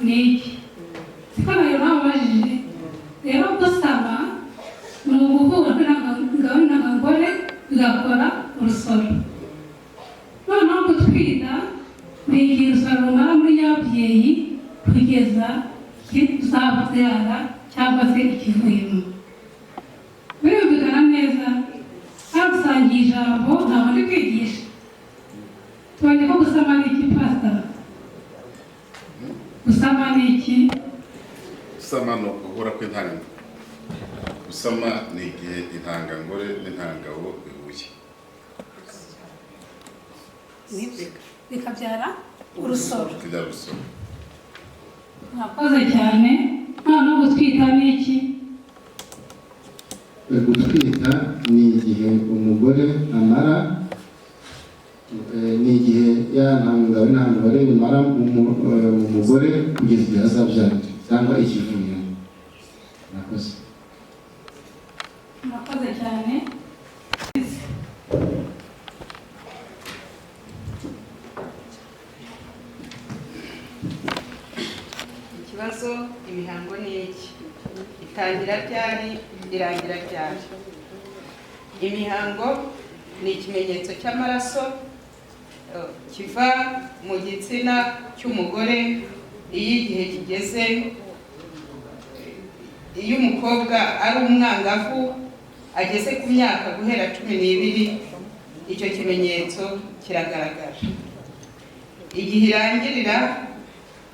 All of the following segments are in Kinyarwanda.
niki siko nayo nabajije rero gusama ni uguhura n'abagore bigakora urusoro noneho gutwita ni igihe urusoro rumara muri nyababyeyi kugeza ikizabyara cyangwa se ikivuyemo birumvikana neza hagusangiye ijambo ntabwo ndi kwigisha tubonye ko gusama ni iki pastor gusama ni iki gusama no guhura kw'intanga gusama ni igihe intangangore n'intangabo bihuye bikabyara urusoro mwakoze cyane noneho gutwita ni iki gutwita ni igihe umugore amara ni igihe y'intangangore bimara mu mugore kugeza igihe azabyarira cyangwa ikivuyemo murakoze cyane ikibazo imihango ni iki itangira ryari irangira ryari imihango ni ikimenyetso cy'amaraso kiva mu gitsina cy'umugore iyo igihe kigeze iyo umukobwa ari umwangavu ageze ku myaka guhera 12 icyo kimenyetso kiragaragara igihe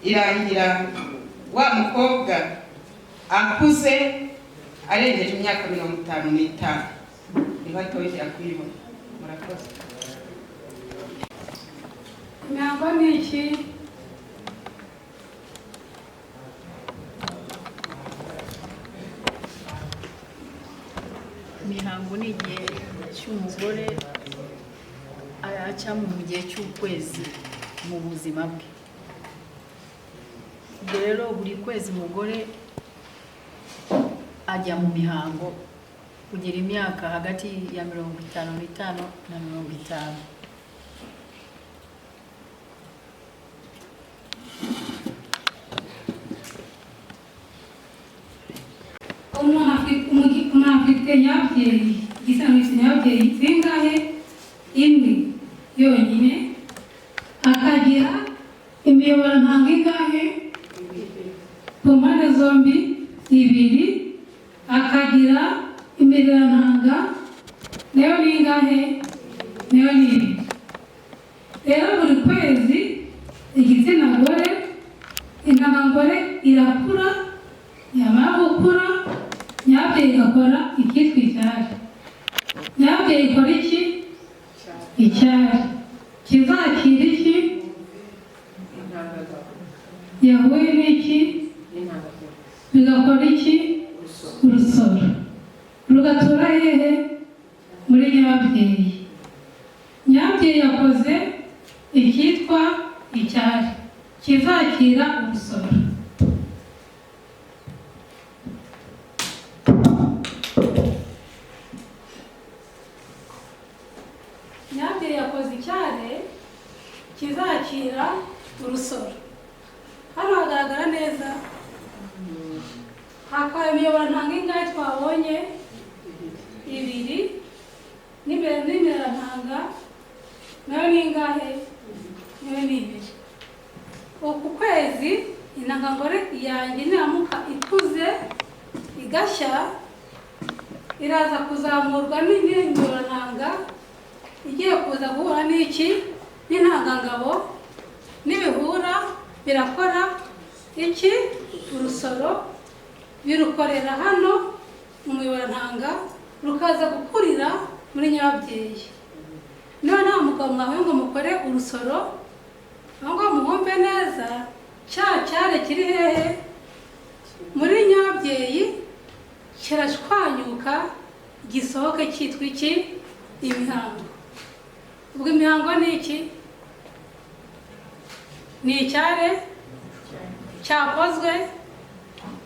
irangira wa mukobwa akuze arengeje imyaka 55 niba atongera kuyibona murakoze imihango ni iki imihango ni igihe cy'umugore acamo mu gihe cy'ukwezi mu buzima bwe rero buri kwezi umugore ajya mu mihango kugira imyaka hagati ya 55 na 50 umuntu afite nyabyeyi igisanzwe nyabyeyi zingahe imwe yonyine akagira imiyoborantanga ingahe ku mpande zombi 2 akagira imiyoborantanga nayo ni ingahe nayo ni 2 rero buri kwezi igitsina gore intangangore irakura yamara gukura nyabyeyi igakora ikitwa icyari nyabyeyi ikora iki icyari kizakira iki yahuye n'iki bigakora iki urusoro rugatura hehe muri nyabyeyi nyabyeyi yakoze ikitwa icyari kizakira urusoro nyabyeyi yakoze icyare kizakira urusoro hano hagaragara neza hakaba imiyoborantanga ingahe twabonye 2 n'imirantanga nayo ni ingahe nayo ni 2 uku kwezi intangangore yanjye niramuka ikuze igashya iraza kuzamurwa n'imiyoborantanga igiye kuza guhura n'iki n'intangangabo n'ibihura birakora iki urusoro birukorera hano mu miyoborantanga rukaza gukurira muri nyababyeyi noneho umugabo mwawe ngo mukore urusoro ngo muhombe neza cyare kiri hehe muri nyababyeyi kirashwanyuka gisohoke cyitwa iki imihango ubwo imihango ni iki ni icyare cyakozwe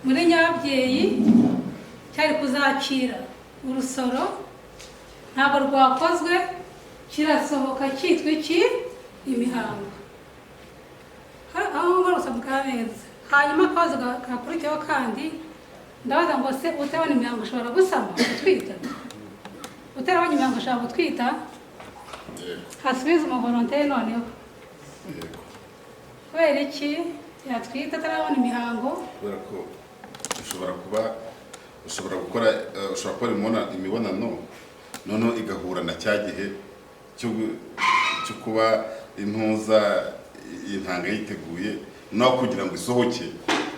muri nyababyeyi cyari kuzakira urusoro ntabwo rwakozwe kirasohoka cyitwa iki imihango aho ngaho rusa neza hanyuma akabazo gakurikiyeho kandi ndabaza ngo se utabona imihango ushobora gusama gutwita utarabonye imihango ushobora gutwita hasubiza umuvolontere noneho kubera iki yatwita atarabona imihango kubera ko ushobora gukora imibonano noneho igahura na cya gihe cyo kuba impuza intanga yiteguye naho kugira ngo isohoke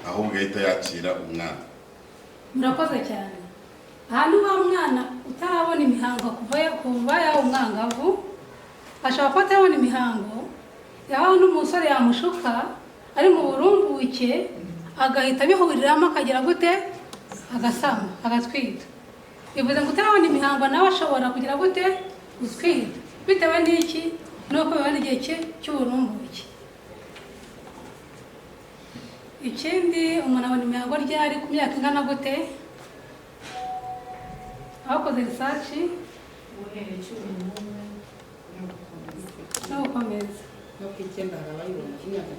ahubwo ahita yakira umwana. Murakoze cyane. Aha ni wa mwana utarabona imihango kuva yawe umwangavu ashobora kuba atarabona imihango yaho n'umusore yamushuka ari mu burumbuke agahita bihuriramo akagira gute agasama agatwita. Bivuze ngo utarabona imihango nawe ashobora kugira gute gutwita bitewe n'iki nuko biba ari igihe cy'uburumbuke. Ikindi umuntu abona imihango ryari ku myaka ingana gute? Abakoze research no gukomeza no ku icyenda harabayibona imyaka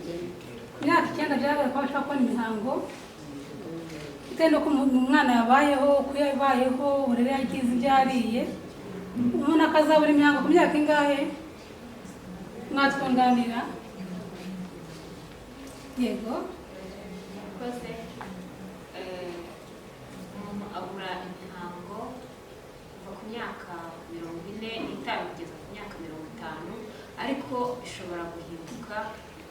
9 byarabaye ko bashaka kubona imihango bitewe n'uko umwana yabayeho uko yabayeho uburere yagize ibyo yariye umuntu akazabura imihango ku myaka ingahe? Mwatwunganira? Yego. Koze umuntu abura imihango kuva ku myaka 45 kugeza ku myaka 50 ariko bishobora guhinduka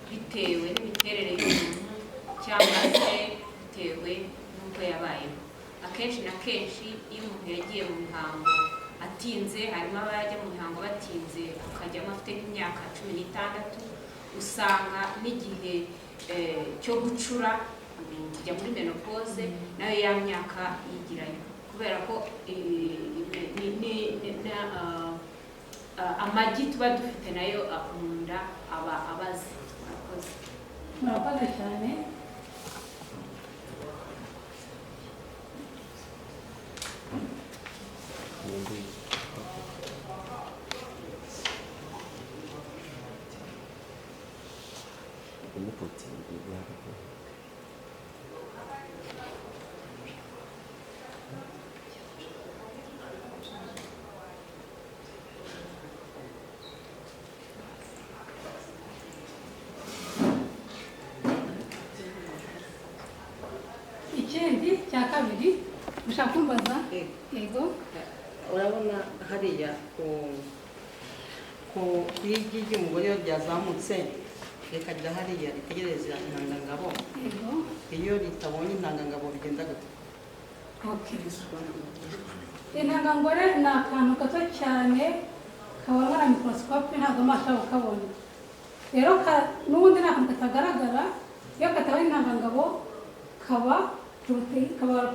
bitewe n'imiterere y'umuntu cyangwa se bitewe n'uko yabayeho. Akenshi na kenshi iyo umuntu yagiye mu mihango atinze, harimo abajya mu mihango batinze akajyamo afite nk'imyaka 16, usanga n'igihe cyo gucura kujya muri menopause nayo ya myaka yigirayo kubera ko amagi tuba dufite nayo mu nda aba abaze. Murakoze cyane. Ikindi cya kabiri ushaka kumbaza? Yego. Urabona hariya ku igi ry'umugore iyo ryazamutse rikajya hariya ritegereza intangangabo. Yego. Iyo ritabonye intangangabo bigenda gute? Okay. Intangangore ni akantu gato cyane kabonwa na microscope ntabwo amaso ukabona. Rero n'ubundi nta kantu katagaragara iyo katabona intangangabo kaba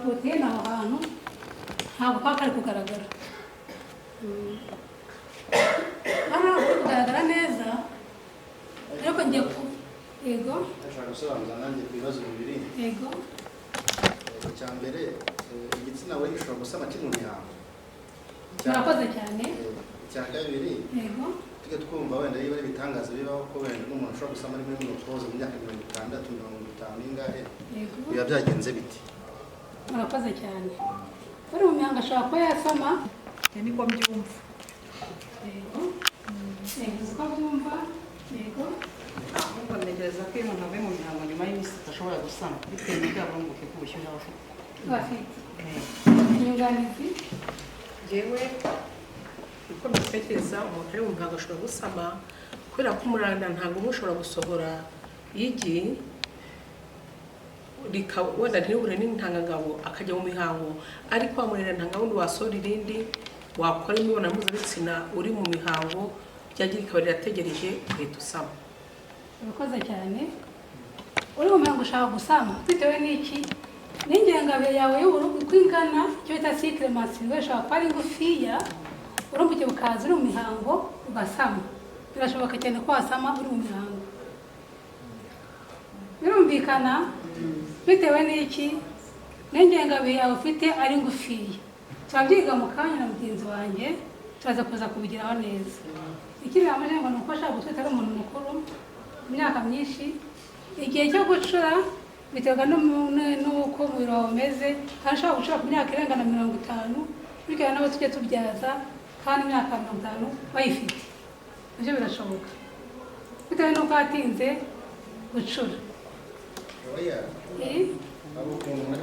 protein aho hantu ntabwo kari kugaragara. Hano kuri kugaragara neza ariko ngiye yego Ndashaka gusobanura nanjye ku bibazo bibiri. yego Icya mbere igitsina gore gishobora gusama kiri mu mihango. murakoze cyane. Icya kabiri Yego tujya twumva wenda niba ari ibitangaza bibaho ko wenda n'umuntu ashobora gusama ari muri menopause mu myaka 60, 50 ingahe yego biba byagenze biti? murakoze cyane. Uri mu mihango ashobora kuba yasama niko mbyumva. yego yego uko byumva yego Ahubwo ntekereza ko iyo umuntu avuye mu mihango nyuma y'iminsi adashobora gusama bitewe n'ibya burumbuke bw'ubushyuhe aba afite. bafite inyunganizi. Yewe uko mbitekereza umuntu ari mu mihango ashobora gusama kubera ko umuranda ntabwo ushobora gusohora igi wenda ntihure n'intangangabo akajya mu mihango ariko wamurera ntangawundi wasohora irindi wakora imibonano mpuzabitsina uri mu mihango ryagira ikaba rirategereje ugahita usama. Murakoze cyane. Uri mu mihango ushaka gusama bitewe n'iki? N'ingengabihe yawe y'uburugu uko ingana icyo bita cycle menstruel ushobora kuba ari ngufiya urumbuke bukaza uri mu mihango ugasama. Birashoboka cyane ko wasama uri mu mihango. Birumvikana bitewe n'iki? N'ingengabihe yawe ufite ari ngufiya. Turabyiga mu kanya na mugenzi wanjye turaza kuza kubigiraho neza. Ikindi namuje ngo nuko ashaka gutwita ari umuntu mukuru imyaka myinshi igihe cyo gucura biterwa n'uko umubiri wawe umeze, hari ushobora gushira ku myaka irenga na 50 bityo nabo tujye tubyaza kandi imyaka 50 bayifite, ibyo birashoboka bitewe n'uko hatinze gucura. abo ukuntu muri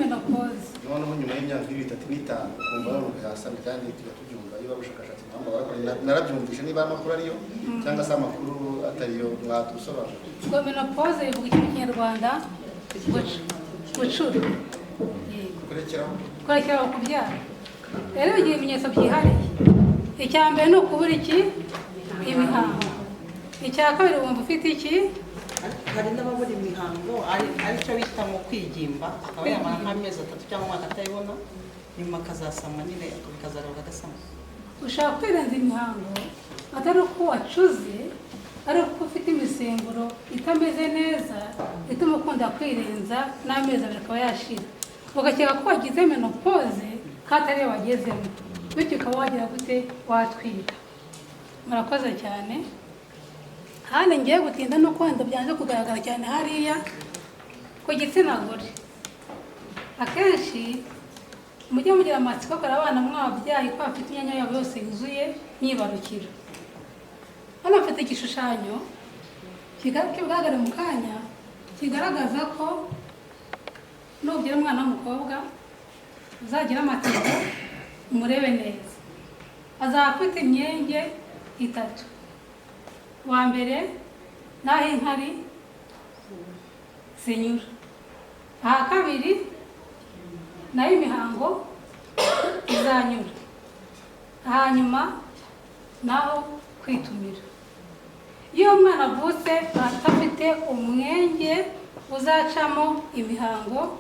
menopause noneho nyuma y'imyaka 3-5 kumva yasamye kandi tubyumva iyo babushakashatsi mpamvu narabyumvishe niba amakuru ariyo cyangwa se amakuru atariyo mwatusobanura. Ngo menopause ivuga ikintu Kinyarwanda gucura, kurekeraho kubyara. Rero bigira ibimenyetso byihariye. Icya mbere ni ukubura imihango. Icya kabiri wumva ufite iki? hari n'ababura imihango aricyo bita mu kwigimba, akaba yamara nk'amezi 3 cyangwa umwaka atayibona, nyuma akazasama nyine bikazagaruka agasama. Ushaka kwirenza imihango atari uko wacuze, ari uko ufite imisemburo itameze neza ituma ukunda kwirenza n'amezi abiri akaba yashira, ugakeka ko wagize menopause katari wagezemo, bityo ukaba wagira gute watwita. Murakoze cyane. Hano ngiye gutinda no kwenda byanze kugaragara cyane hariya ku gitsina gore. Akenshi mujye mugira amatsiko ko abana mwabyaye ko afite imyanya yabo yose yuzuye nyibarukira. Hano mfite igishushanyo kigaragara mu kanya kigaragaza ko nugira umwana w'umukobwa uzagira amatsiko umurebe neza. Azafite imyenge 3. Wa mbere naho inkari senyura, aha kabiri nayo imihango izanyura, hanyuma naho kwitumira. Iyo umwana avutse atafite umwenge uzacamo imihango,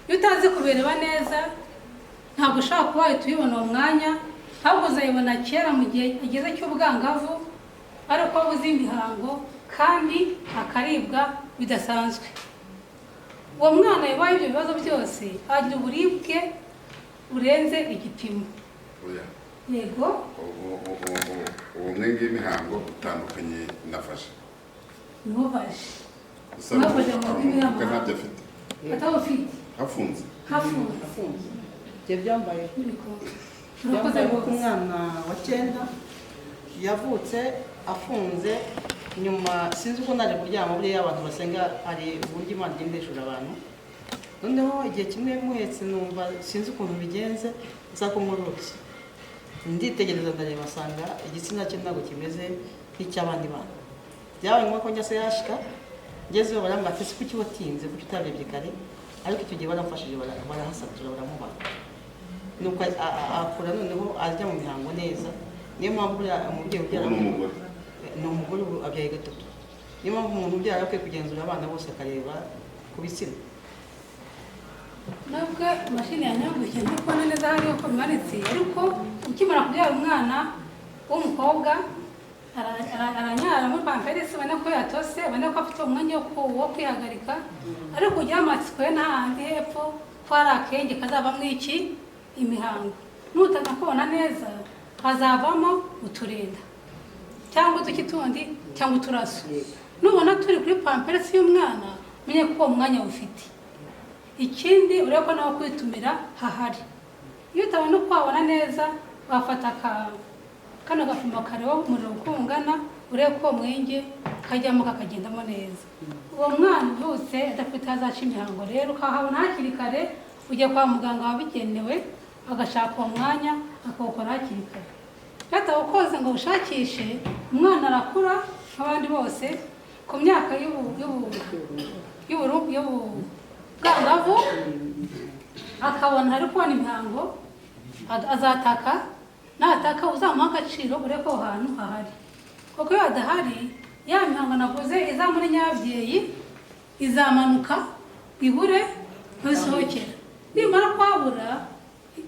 iyo utazi kubireba neza ntabwo ushobora kuba wahita uyibona uwo mwanya, ahubwo uzayibona kera mu gihe ageze cy'ubwangavu, ari uko abuze imihango kandi akaribwa bidasanzwe. Uwo mwana yabaye ibyo bibazo byose agira uburibwe burenze igipimo. Yego uwo mwenge w'imihango utandukanye nafashe ntubaje nafashe ntabyo afite atawufite hafunze ibyo byambaye ku mwana wa 9 yavutse afunze, nyuma sinzi uko naje kuryama buriya abantu basenga ari uburyo Imana igenda ishura abantu. Noneho igihe kimwe muhetse numva sinzi ukuntu bigenze nzakumurutse, nditegereza ndareba asanga igitsina cye ntabwo kimeze nk'icy'abandi bana. Byabaye ngombwa ko njya se yashika ngezeho barambwira ati kuki watinze kuki utarebye kare, ariko icyo gihe baramfashije barahasatura baramubaga, nuko akura noneho ajya mu mihango neza. Niyo mpamvu umubyeyi ubyara ni umugore abyaye 3. Niyo mpamvu umuntu ubyara akwiye kugenzura abana bose akareba ku bitsina. Nabwo mashini yanyagushye ndikubona neza hariho ko bimanitse, ariko ukimara kubyara umwana w'umukobwa aranyara muri pampers, ubona ko yatose, ubona ko afite umwanya wo kwihagarika, ariko ugira amatsiko ye n'ahandi hepfo ko hari akenge kazavamo iki imihango. Nutanakubona neza hazavamo uturinda cyangwa uduki tundi cyangwa uturaso. Nubona turi kuri pampers y'umwana menye ko uwo mwanya ufite. Ikindi urebe ko nawe kwitumira hahari. Iyo utabona uko wabona neza wafata kano gapimo kareba umuriro uko ungana, urebe ko mwenge kajyamo kakagendamo neza. Uwo mwana uvutse adafite azaca imihango rero ukahabona hakiri kare, ujya kwa muganga wabigenewe agashaka uwo mwanya akawukora hakiri kare. Atawukoze ngo ushakishe, umwana arakura nk'abandi bose ku myaka y'ubwangavu, akabona hari kubona imihango azataka, nataka uzamuha agaciro urebe ko aho hantu hahari. Kuko iyo hadahari ya mihango navuze iza muri nyabyeyi izamanuka ibure ntusohokera, nimara kwabura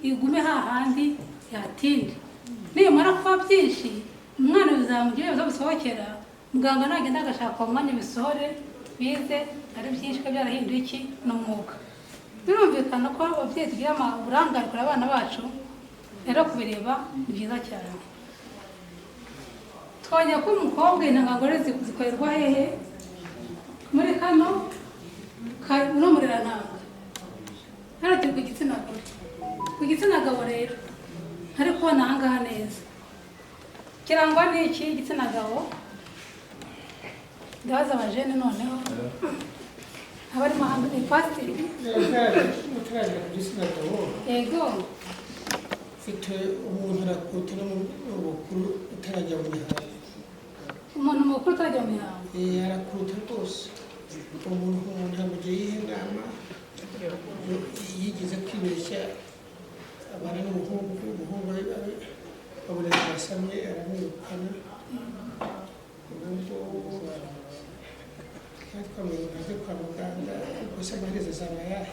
igume hahandi yatinde. Nimara kuba byinshi umwana bizamugira ibibazo bisohokera, muganga nagenda agashaka umwanya bisohore bize ari byinshi ko byarahinduye iki n'umwuka. Birumvikana ko ababyeyi tugira uburangare kuri abana bacu, rero kubireba ni byiza cyane. Twajya ko umukobwa intangangore zikorerwa hehe? Muri kano gabo rero ntari kubona aha ngaha neza kirangwa n'iki igitsina gabo ndabaza abajene noneho abarimo hanze ni pasiteri mutarajya ku gitsina gabo yego ufite umuntu arakuta no mu bukuru utarajya mu mihango umuntu mukuru utarajya mu mihango arakuta rwose umuntu ntabwo yiha inama yigeze kwibeshya abana n'umuhungu babona basamye aramwirukana ubwo twamwirukanye kwa muganga gusa amaherezo azaba yahe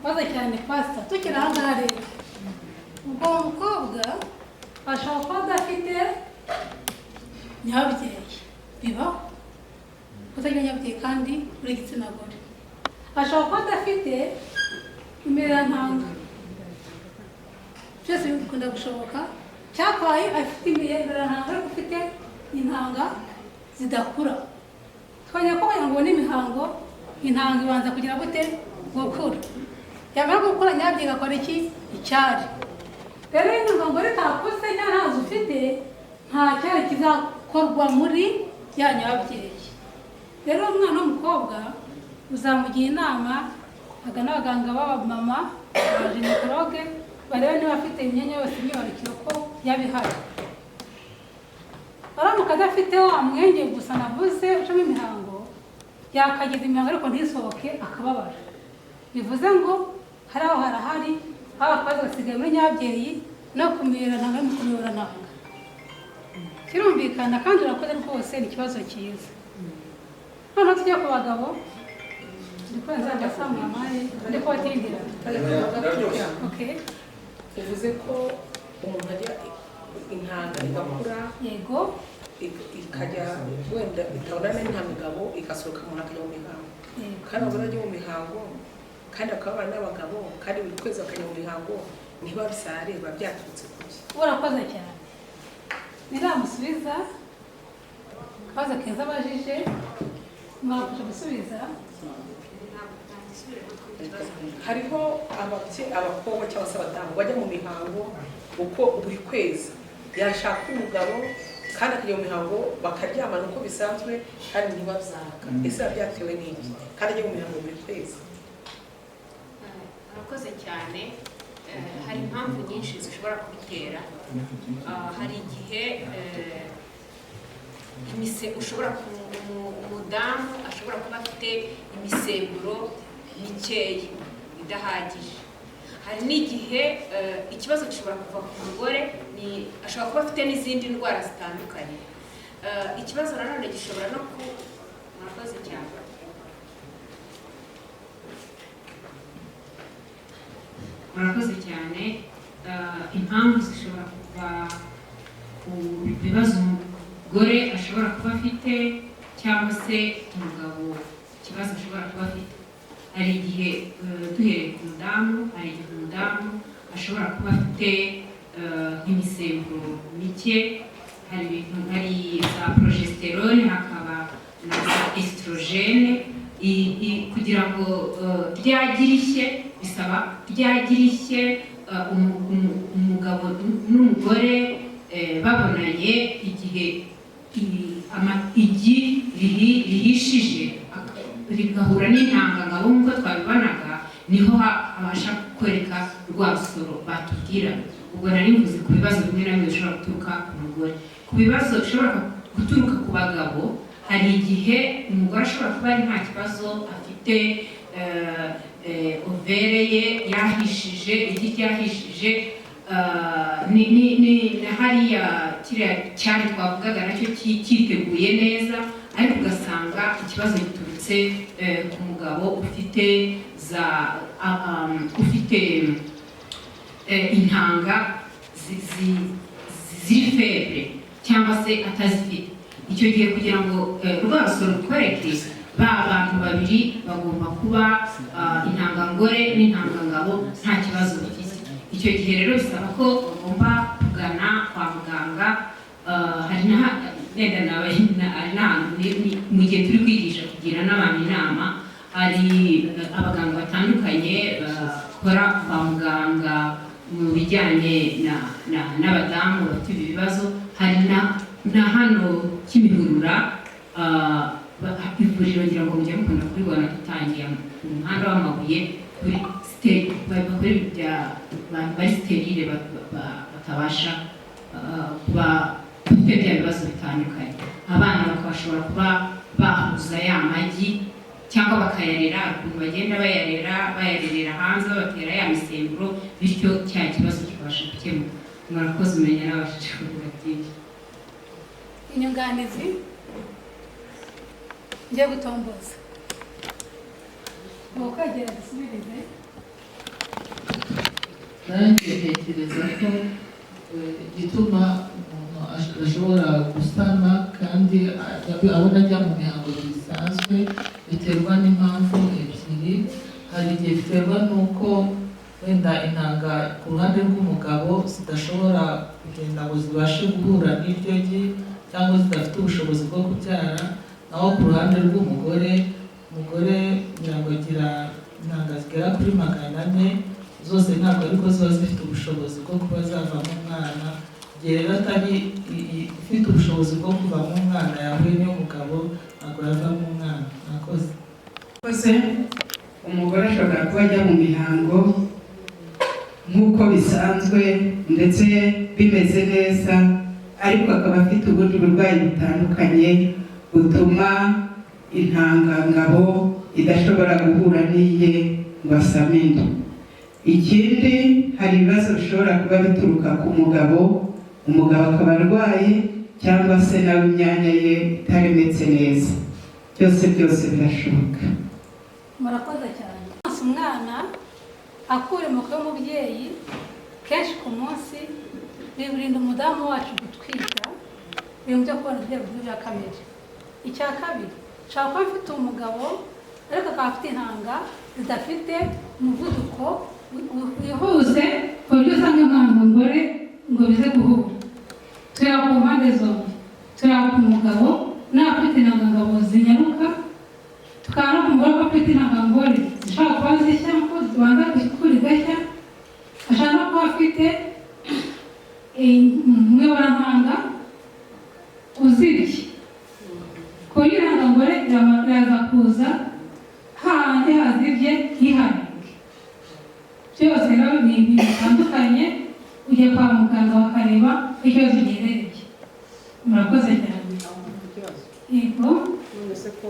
maze cyane pasita tukiri aha ngaha rero ubwo mukobwa ashobora kuba adafite nyababyeyi bibaho kutagira nyababyeyi kandi uri igitsina gore ashobora kuba adafite imirantanga byose bikunda gushoboka cyakwaye afite imirantanga ariko ufite intanga zidakura twongera ko kugira ngo ubone imihango intanga ibanza kugira gute gukura yamara gukura nyababyeyi igakora iki icyari rero iyo intanga ngo ritakuze cyangwa ntazo ufite nta cyari kizakorwa muri ya nyababyeyi rero umwana w'umukobwa uzamugira inama agana abaganga b'abamama abajenekologe barebe niba afite imyanya yose imyibarukiro ko yabihari aramuka adafite wa mwenge gusa navuze ucamo imihango yakagize imihango ariko ntisohoke akababara bivuze ngo hari aho harahari aho akazi gasigaye muri nyababyeyi no kumirananga no kumirananga kirumvikana kandi urakoze rwose ni ikibazo cyiza noneho tujya ku bagabo ndikwenza agasamamaye ndiko batindira bivuze ko umuntu ajya intanga igakura yego ikajya wenda itabonana n'intangagabo igasohoka umuntu akajya mu mihango kandi abona ajya mu mihango kandi akabana n'abagabo kandi buri kwezi akajya mu mihango niba bisare biba byaturutse kuki urakoze cyane niramusubiza akabazo keza abajije mwafasha gusubiza hariho abakobwa cyangwa se abadamu bajya mu mihango uko buri kwezi yashaka umugabo kandi akajya mu mihango bakaryamana uko bisanzwe kandi ntibabyaka ese biba byatewe n'iki kandi ajya mu mihango buri kwezi arakoze cyane hari impamvu nyinshi zishobora kubitera hari igihe ushobora umudamu ashobora kuba afite imisemburo mikeya idahagije hari n'igihe ikibazo gishobora kuva ku mugore ashobora kuba afite n'izindi ndwara zitandukanye ikibazo nanone gishobora no ku murakoze cyane murakoze cyane impamvu zishobora kuva ku bibazo umugore ashobora kuba afite cyangwa se umugabo ikibazo ashobora kuba afite hari igihe duhereye ku mudamu hari igihe umudamu ashobora kuba afite nk'imisemburo mike hari za progesterone hakaba na za estrogene kugira ngo ryagirishye bisaba ryagirishye umugabo n'umugore babonanye igihe igi rihishije rigahura n'intangangabo nk'uko twabibonaga niho habasha gukoreka rwa rusoro batubwira ubwo nari mvuze ku bibazo bimwe na bimwe bishobora guturuka ku mugore ku bibazo bishobora guturuka ku bagabo hari igihe umugore ashobora kuba ari nta kibazo afite overe ye yahishije igi ryahishije hariya kiriya cyari twavugaga nacyo cyiteguye neza ariko ugasanga ikibazo giturutse ku mugabo ufite intanga ziri febre cyangwa se atazifite icyo gihe kugira ngo rwa rusoro rukoreke ba bantu babiri bagomba kuba intangangore n'intangangabo nta kibazo bafite icyo gihe rero bisaba ko bagomba kugana kwa muganga hari mu gihe turi kwigisha kugira n'abantu inama hari abaganga batandukanye bakora kwa muganga mu bijyanye n'abadamu bafite ibi bibazo. Hari na hano Kimihurura ivuriro ngira ngo mujye mukunda kuribona dutangiye ku muhanda w'amabuye kuri bakora bya abantu bari sterile batabasha kuba bafite bya bibazo bitandukanye. Abana bakabashobora kuba bahuza ya magi cyangwa bakayarera, ukuntu bagenda bayarerera hanze babatera ya misemburo, bityo cya kibazo kibasha gukemuka. Murakoze umenya n'abashije kuvuga byinshi. Inyunganizi ngiye gutomboza ngo ukagera dusubirize. Nanjye ntekereza ko igituma umuntu ashobora gusama kandi abona ajya mu mihango bisanzwe biterwa n'impamvu ebyiri. Hari igihe biterwa n'uko wenda intanga ku ruhande rw'umugabo zidashobora kugenda ngo zibashe guhura n'iryo gi cyangwa zidafite ubushobozi bwo kubyara, naho ku ruhande rw'umugore, umugore kugira ngo agira intanga zigera kuri 400 zose ntabwo ariko ziba zifite ubushobozi bwo kuba zavamo umwana. Igihe rero atari ifite ubushobozi bwo kuvamo umwana yahuye n'umugabo ntabwo yavamo umwana. Murakoze. Umugore ashobora kuba ajya mu mihango nk'uko bisanzwe ndetse bimeze neza, ariko akaba afite ubundi burwayi butandukanye butuma intangangabo idashobora guhura n'iye ngo asame inda. Ikindi, hari ibibazo bishobora kuba bituruka ku mugabo, umugabo akaba arwaye cyangwa se nawe imyanya ye itaremetse neza. Byose birashoboka. Murakoze cyane. Umwana akura mu mutwe w'umubyeyi kenshi ku munsi birinda umudamu wacu gutwita, ibintu byo kubona ibyo bya kamere. Icya kabiri, ushobora kuba afite umugabo ariko akaba afite intanga zidafite umuvuduko wihuse ku buryo usanga nta mugore ngo bize guhura. Tureba ku mpande zombi, tureba ku mugabo n'abafite intangangabo zinyaruka, tukaba no ku mugore ko afite intangangore zishobora kuba zishya ko zibanza gukura igashya, ashobora no kuba afite umwebarantanga uzibye ku buryo intangangore iraza kuza hahandi hazibye ntihanike. Byose rero ni ibintu bitandukanye, ujya kwa muganga bakareba ikibazo giherereye. Murakoze cyane. Yego. None se ko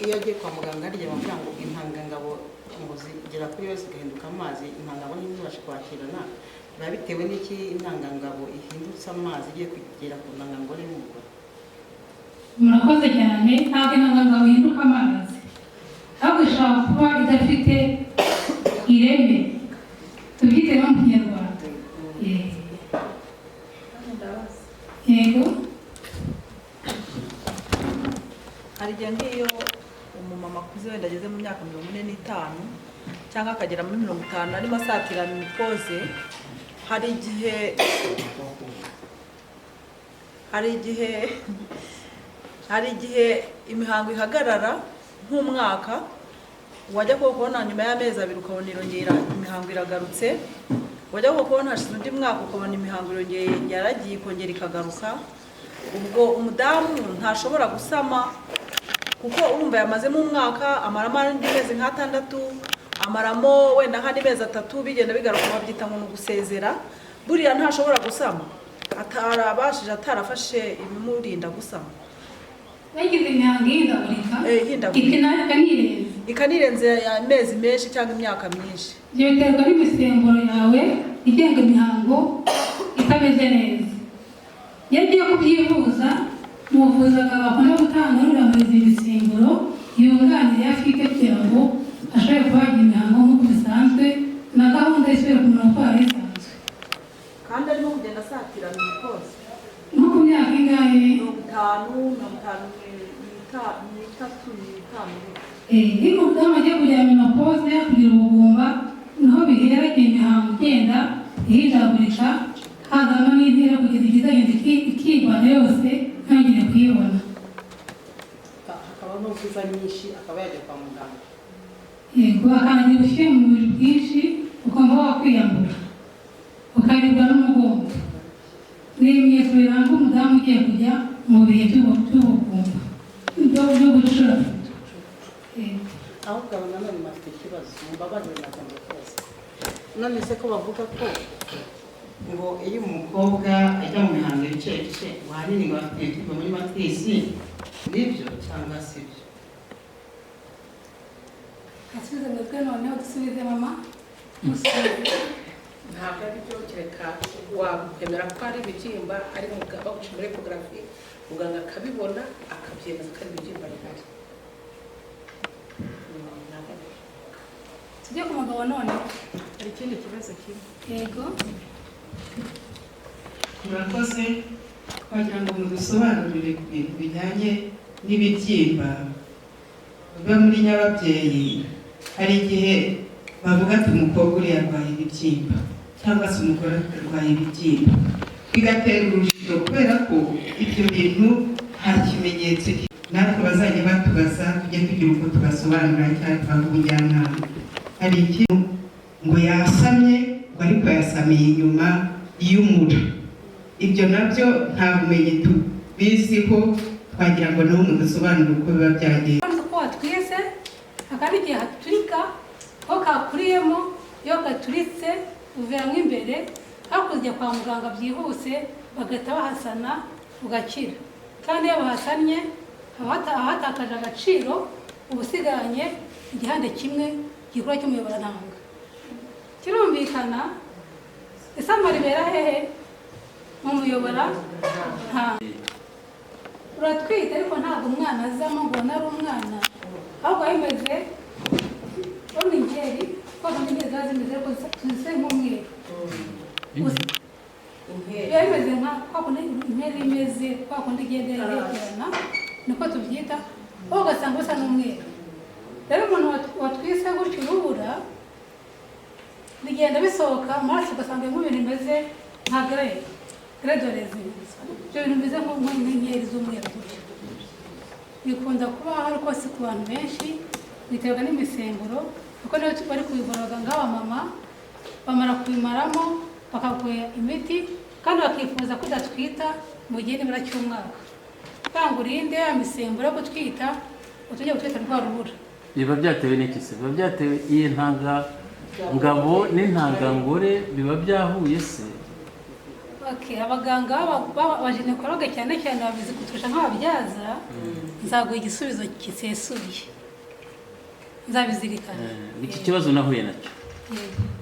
iyo agiye kwa muganga harya bavuga ngo intangangabo ngo zigera kuri yo zigahinduka amazi, intangangabo ntibashe kwakirana, biba bitewe n'iki intangangabo ihindutse amazi igiye kugera ku ntangangabo y'umugore? Murakoze cyane. Ntabwo intangangabo ihinduka amazi, ahubwo ishobora kuba idafite ireme, tubyite nko mu Kinyarwanda. Yego. Hari igihe nk'iyo umumama akuze wenda ageze mu myaka 45 cyangwa akagera muri 50 arimo asatira mikoze, hari igihe imihango ihagarara nk'umwaka, wajya kubona nyuma y'amezi 2 ukabona irongera imihango iragarutse, wajya kubona hashize undi mwaka ukabona imihango irongeye yaragiye kongera ikagaruka. Ubwo umudamu ntashobora gusama kuko urumva yamazemo umwaka, amaramo andi mezi nk'6, amaramo wenda nk'andi mezi 3, bigenda bigaruka babyita ngo gusezera. Buriya ntashobora gusama atarafashe ibimurinda gusama. Yagize imihango ihindagurika, ikanirenze amezi menshi cyangwa imyaka myinshi. Ibyo biterwa n'imisemburo yawe igenga imihango itameze neza. Iyo agiye kubyivuza, umuvuzi akabakunda gutanga n'uramuriza imisemburo yunganira afite kugira ngo ashobore kubagira imihango nk'uko bisanzwe na gahunda isubira ku murongo wayo isanzwe. Kandi arimo kugenda asatira mikoze nko ku myaka ingahe? 50, niba umudamu agiye kugira menopause kugira ubugumba, niho bihera imihango igenda ihindagurika, hazamo n'intera kugeza igizagenda ikigwana yose ntagire kuyibona. Hakaba no kuza nyinshi akaba yajya kwa muganga. Yego, akanagira ubushyuhe mu mubiri bwinshi ukumva wakwiyambura ukaribwa n'umugongo. Ni ibimenyetso biranga umudamu ugiye kujya mu bihe by'ubugumba byo gucura. ahubwo abo nanone bafite ikibazo mumbabarire nagambo kose. None se ko bavuga ko ngo iyo umukobwa ajya mu mihango ibice wahanini ngo afite ibyumba muri matrice, nibyo cyangwa si byo? Asubize mwebwe noneho dusubize mama. Ntabwo ari byo, kereka wakwemera ko ari ibibyimba ari baguca muri ecography muganga akabibona akabyemeza ko ari ibibyimba bihari. Tujye ku mugabo none. Hari ikindi kibazo kimwe. Yego. Murakoze, twagira ngo mudusobanurire ku bintu bijyanye n'ibibyimba biba muri nyababyeyi. Hari igihe bavuga ati umukobwa uriya arwaye ibibyimba cyangwa se umugore arwaye ibibyimba, bigatera urujijo kubera ko ibyo bintu nta kimenyetso. Natwe bazajya batubaza tujye tugira uko tubasobanurira cyangwa tubaha ubujyanama. Hari ikintu ngo yasamye ngo ariko yasamiye inyuma y'umura. Ibyo nabyo nta bumenyi tubiziho, twagira ngo nabo mudusobanurire uko biba byagenze. Ko watwise akaba igihe haturika ko kakuriyemo, iyo gaturitse uviramo imbere, hakujya kwa muganga byihuse bagahita bahasana ugakira. Kandi iyo bahasanye ahatakaje agaciro ubusiganye igihande kimwe gikura cy'umuyoborantanga. Kirumvikana isama ribera hehe? Mu muyoborantanga. Uratwite ariko ntabwo umwana azamo ngo nari umwana, ahubwo yemeze oni ngeri ko bameze zazimeze ko tuzise nk'umweru. Yemeze nka kwa kundi interi imeze kwa kundi igenda yegerana niko tubyita, aho ugasanga usa n'umweru. Rero umuntu watwise gutyo urubura bigenda bisohoka amaraso ugasanga ibintu bimeze nka gredorezi, ibyo bintu bimeze nk'inkeri z'umweru gutyo. Bikunda kuba hari kose ku bantu benshi, biterwa n'imisemburo, kuko niyo bari kubivura abaganga b'abamama bamara kubimaramo bakaguha imiti kandi bakifuza ko udatwita mu gihe nibura cy'umwaka, cyangwa urinde ya misemburo yo gutwita utujya gutwita rwa rubura. Biba byatewe n'iki se? Biba byatewe iyi ntangangabo n'intangangore biba byahuye se? Abaganga b'abajenekologe cyane cyane babizi kuturusha nk'ababyaza. Nzaguha igisubizo kisesuye, nzabizirikana. Iki kibazo nahuye nacyo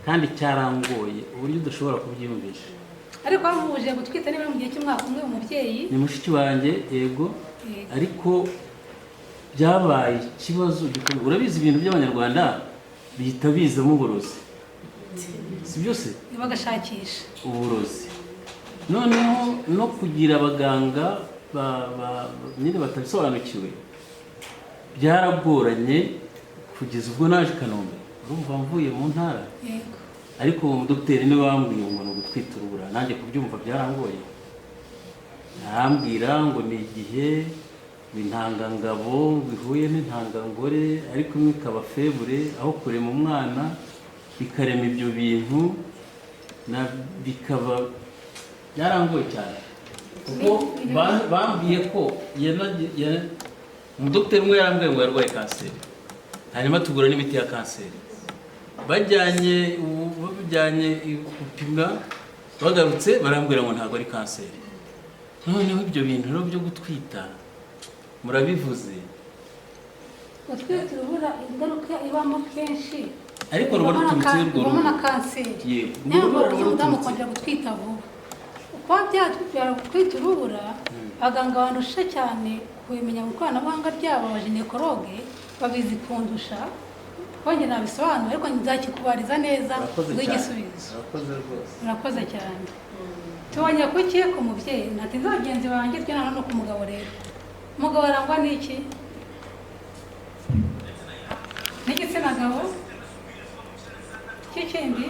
kandi cyarangoye uburyo udashobora kubyiyumvisha. Ariko bamubujije gutwita niba mu gihe cy'umwaka umwe umubyeyi. Ni mushiki wanjye, yego, ariko byabaye ikibazo gikomeye. Urabizi ibintu by'Abanyarwanda bihita bizamo uburozi, si byose? Bagashakisha uburozi. Noneho no kugira abaganga nyine batabisobanukiwe byaragoranye kugeza ubwo naje Kanombe. Urumva mvuye mu ntara, ariko umudokiteri niwe wambwiye ngo ni ugutwita urubura. Nanjye kubyumva byarangoye, arambwira ngo ni igihe intangangabo bihuye n'intangangore ariko imwe ikaba febure, aho kurema umwana bikarema ibyo bintu bikaba byarangoye cyane. Kuko bambwiye ko umudokiteri umwe yarambwiye ngo yarwaye kanseri, hanyuma tugura n'imiti ya kanseri. Babijyanye gupima, bagarutse barambwira ngo ntabwo ari kanseri. Noneho ibyo bintu rero byo gutwita murabivuze. Gutwita urubura ingaruka ibamo kenshi, ariko ruba ruturutse urwo na kanseri. Niyo mpamvu umudamu kongera gutwita vuba. Uko byabyara gutwita urubura, abaganga bandusha cyane kubimenya mu ikoranabuhanga ryabo, abajenekologe babizi kundusha. Konge nabisobanura ariko nzakikubariza neza w'igisubizo. Murakoze cyane. Tubonye kuki ku mubyeyi natinze abagenzi banjye twinana no ku mugabo. Rero umugabo arangwa n'iki? N'igitsina gabo kikindi.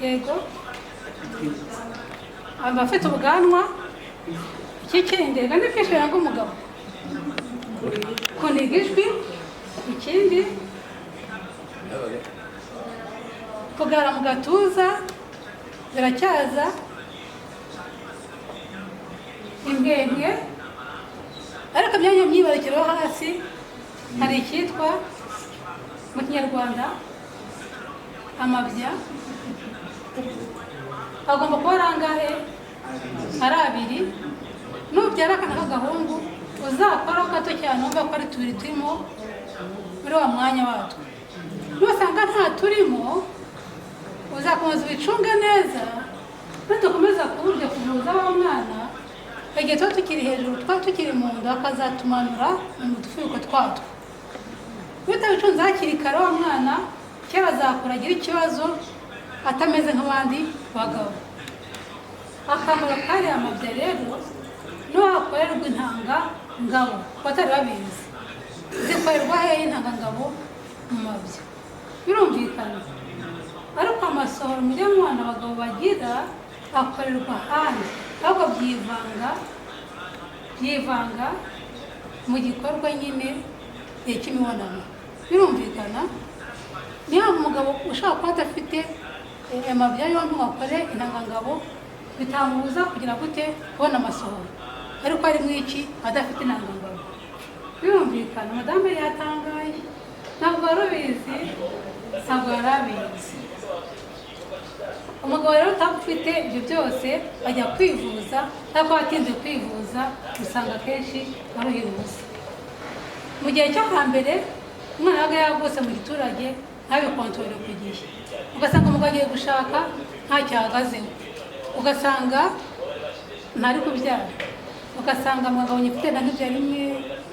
Yego, abafite ubwanwa ikikindi kandi kenshi biranga umugabo. Kuniga ijwi ikindi zirara mu gatuza ziracyaza imbwembwe, ariko imyanya myibarukiro hasi hari icyitwa mu kinyarwanda amabya, agomba kuba ari angahe? Ari abiri. Nubyara akana k'agahungu uzakoraho gato cyane wumva ko ari tubiri turimo muri wa mwanya watwo. Nusanga nta turimo uzakomeza ubicunge neza, nidukomeza kuburyo kuvuza wa mwana igihe tuba tukiri hejuru tuba tukiri mu nda akazatumanura mu dufuniko twatwo. Iyo utabicunze hakiri kare wa mwana kera azakura agira ikibazo atameze nk'abandi bagabo. Akamaro kariya mabya rero n'uwakorerwa intanga ngabo batari babizi, zikorerwa hehe intanga ngabo mu mabya? Birumvikana. Ariko amasohoro mujya mubona abagabo bagira akorerwa hanze, ahubwo byivanga mu gikorwa nyine cy'imibonano. Birumvikana. Niyo umugabo ushaka kuba adafite amabya yombi ngo akore intangangabo bitamubuza kugira gute kubona amasohoro, ariko ari mwiki adafite intangangabo. Birumvikana. Madame yatangaye, ntabwo warubizi, ntabwo yarabizi. Umugabo rero utafite ibyo byose ajya kwivuza, ariko atinze kwivuza usanga kenshi aruhira ubusa. Mu gihe cyo hambere umwana yabaga yavutse mu giturage ntabikontorore ku gihe, ugasanga umugabo agiye gushaka ntacyo ahagazeho, ugasanga ntari kubyara, ugasanga umugabo nyifite na nk'ibyo rimwe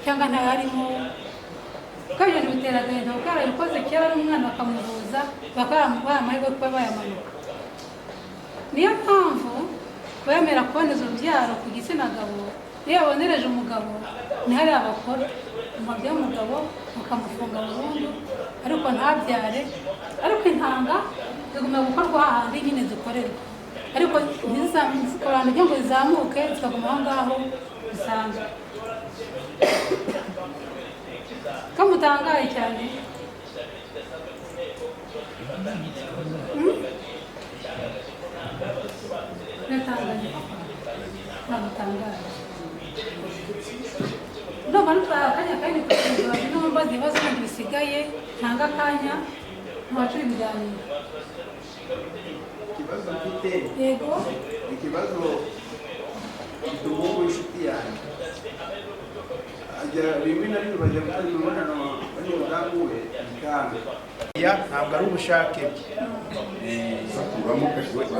cyangwa ntayarimo. Kandi ibintu bitera agahinda kuko yarabikoze kera ari umwana bakamuvuza bakamuha amahirwe kuba bayamanuka. Niyo mpamvu wemera kuboneza urubyaro ku gitsina gabo, iyo yabonereje umugabo ntihari abakora amabya y'umugabo ukamufunga burundu ariko ntabyare, ariko intanga zigomba gukorwa hahandi nyine zikorerwa, ariko ntizikorange ngo zizamuke zikaguma aho ngaho bisanzwe. Ko mutangaye cyane. Natangaye. Natangaye. Ndumva akanya kandi kugira ngo mbaze ibibazo bindi bisigaye ntanga akanya ntibacure ibiganiro. Ikibazo mfite, Yego. ikibazo umuhungu w'inshuti yanjye ajya rimwe na rimwe bajya gukora imibonano bari umudamu we bikanga. Ntabwo ari ubushake bwe,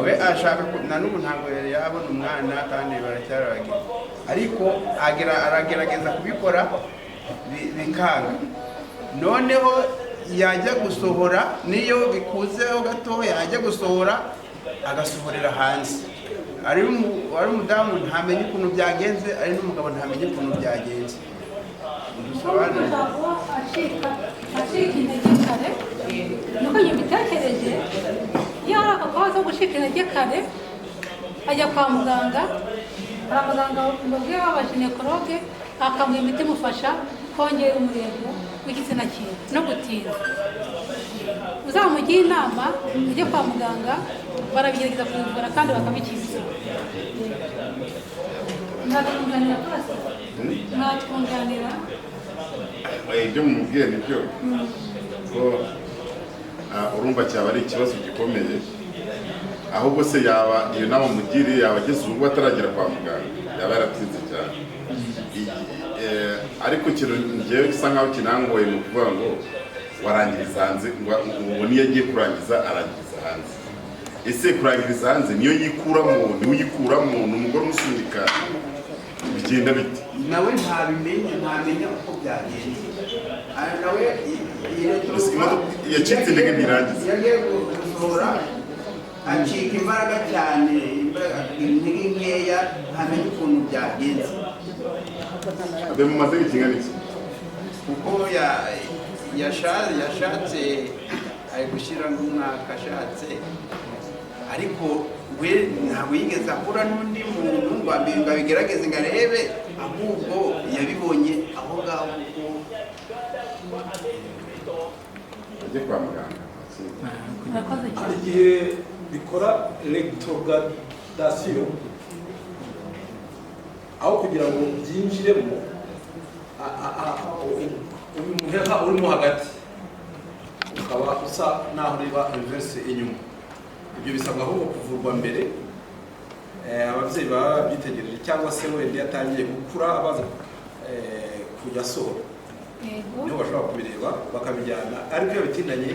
we ashaka na n'ubu ntabwo yabona umwana kandi baracyaragira, ariko aragerageza kubikora bikanga. Noneho yajya gusohora, niyo bikuzeho gato yajya gusohora agasohorera hanze. Ari umudamu ntamenye ukuntu byagenze, ari n'umugabo ntamenye ukuntu byagenze. Acika intege kare, nuko nyibitekereje iyo hari akabazo ko gucika intege kare ajya kwa muganga, abaganga babwiye b'abaginekologe akamuha imiti imufasha kongera umurego w'igitsina cyiwe no gutinda. Uzamugira inama ujye kwa muganga, barabigerageza kubivura kandi bakabikiza. Mwatwunganira twese? Mwatwunganira? Ibyo mumubwiye nibyo ko urumva cyaba ari ikibazo gikomeye, ahubwo se yaba iyo nama mugiriye yaba ageze urugo ataragera kwa muganga, yaba yaratinze cyane. Ariko ikintu ngewe gisa nkaho kinangoye ni ukuvuga ngo warangiriza hanze, ngo niyo agiye kurangiza arangiriza hanze. Ese kurangiriza hanze niyo yikuramo, niwe uyikuramo, ni umugore umusunika, bigenda bite? Nawe ntamenya uko byagenze. Nawe yacitse intege ntirangiza, yagiye gusohora acika imbaraga cyane, intege nkeya, ntamenya ukuntu byagenze. Mumaze ikingana iki? Kuko yashatse ari gushyira nk'umwaka ashatse, ariko we ntabwo yigeze akura n'undi muntu ngo abigerageze ngo arebe, ahubwo yabibonye aho ngaho kuko ajye kwa muganga. hari igihe bikora retrogradation aho kugira ngo byinjiremo umuheha urimo hagati ukaba usa naho ureba reverse inyuma. Ibyo bisabwa ahubwo kuvurwa mbere ababyeyi baba byitegereje cyangwa se wenda yatangiye gukura abaza kujya asohora, niho bashobora kubireba bakabijyana, ariko iyo bitindanye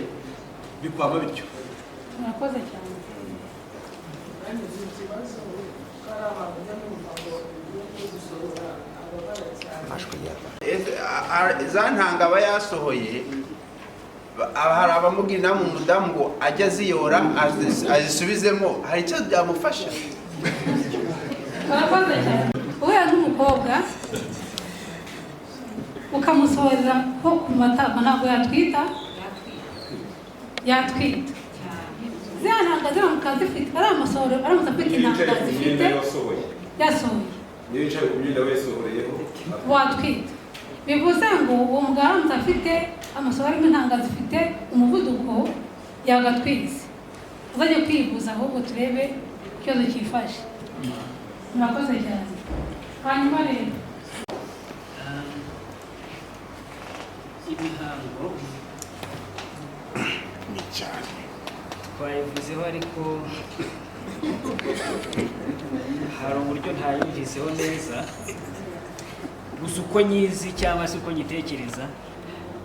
bikwama bityo. Murakoze cyane. Za ntanga aba yasohoye hari abamubwira inama umudamu ngo ajya aziyora azisubizemo, hari icyo byamufasha. Murakoze cyane. Uhuye n'umukobwa ukamusohorera nko ku matama ntabwo yatwita ziriya ntanga ziramuka zifite ari amasohoro aramutse afite intanga zifite yasohoye niyo yicaye ku myenda wayisohoreyeho watwita. Bivuze ngo uwo mugabo aramutse afite amasohoro arimo intanga zifite umuvuduko yagatwise, uzajya kwivuza ahubwo turebe ikibazo cyifashe. Murakoze cyane. Hanyuma rero imihango ni cyane twayivuzeho, ariko hari uburyo ntayumviseho neza. Gusa uko nyizi cyangwa se uko nyitekereza,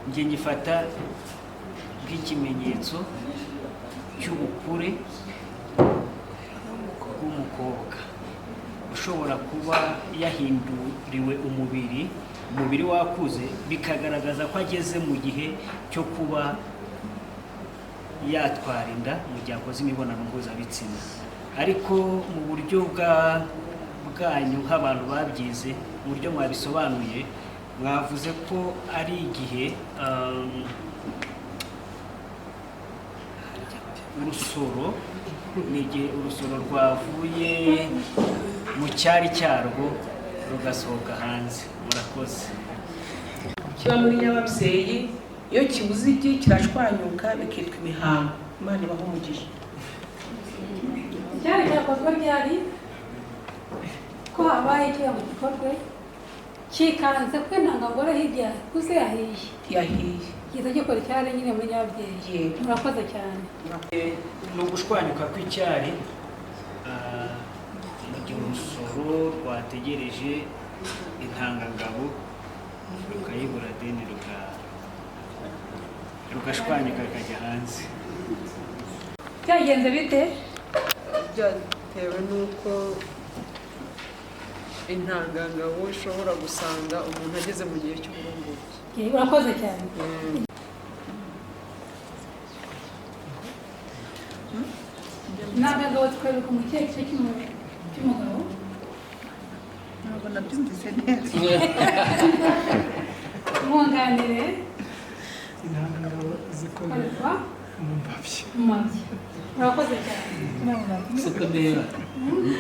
njye nyifata nk'ikimenyetso cy'ubukure bw'umukobwa ushobora kuba yahinduriwe umubiri wakuze, bikagaragaza ko ageze mu gihe cyo kuba yatwara inda mu gihe akoze imibonano mpuzabitsina. Ariko mu buryo bwanyu nk'abantu babyize, mu buryo mwabisobanuye, mwavuze ko ari igihe urusoro, ni igihe urusoro rwavuye mu cyari cyarwo rugasohoka hanze. Murakoze. Kiba muri nyababyeyi, iyo kibuze igi kirashwanyuka bikitwa imihango. Imana ibaho umugisha. Icyari cyakozwe ryari ko habaye ikiba mu gikorwe kikanze ko intangangore hirya kuze yahiye kiza gikora icyari nyine muri nyababyeyi. Murakoze cyane. Ni ugushwanyuka kw'icyari mu gihe urusoro rwategereje intangangabo rukayibura, deni rugashwanyuka rukajya hanze. Byagenze bite? Byatewe n'uko intangangabo ishobora gusanga umuntu ageze mu gihe cy'uburumbuke. Urakoze cyane. Intangangabo twereka mu kihe gice cy'umugabo? Ntabwo nabyumvise neza. Mwunganire. Intangangabo zikorerwa mu mabyi. Murakoze cyane. Siko ndeba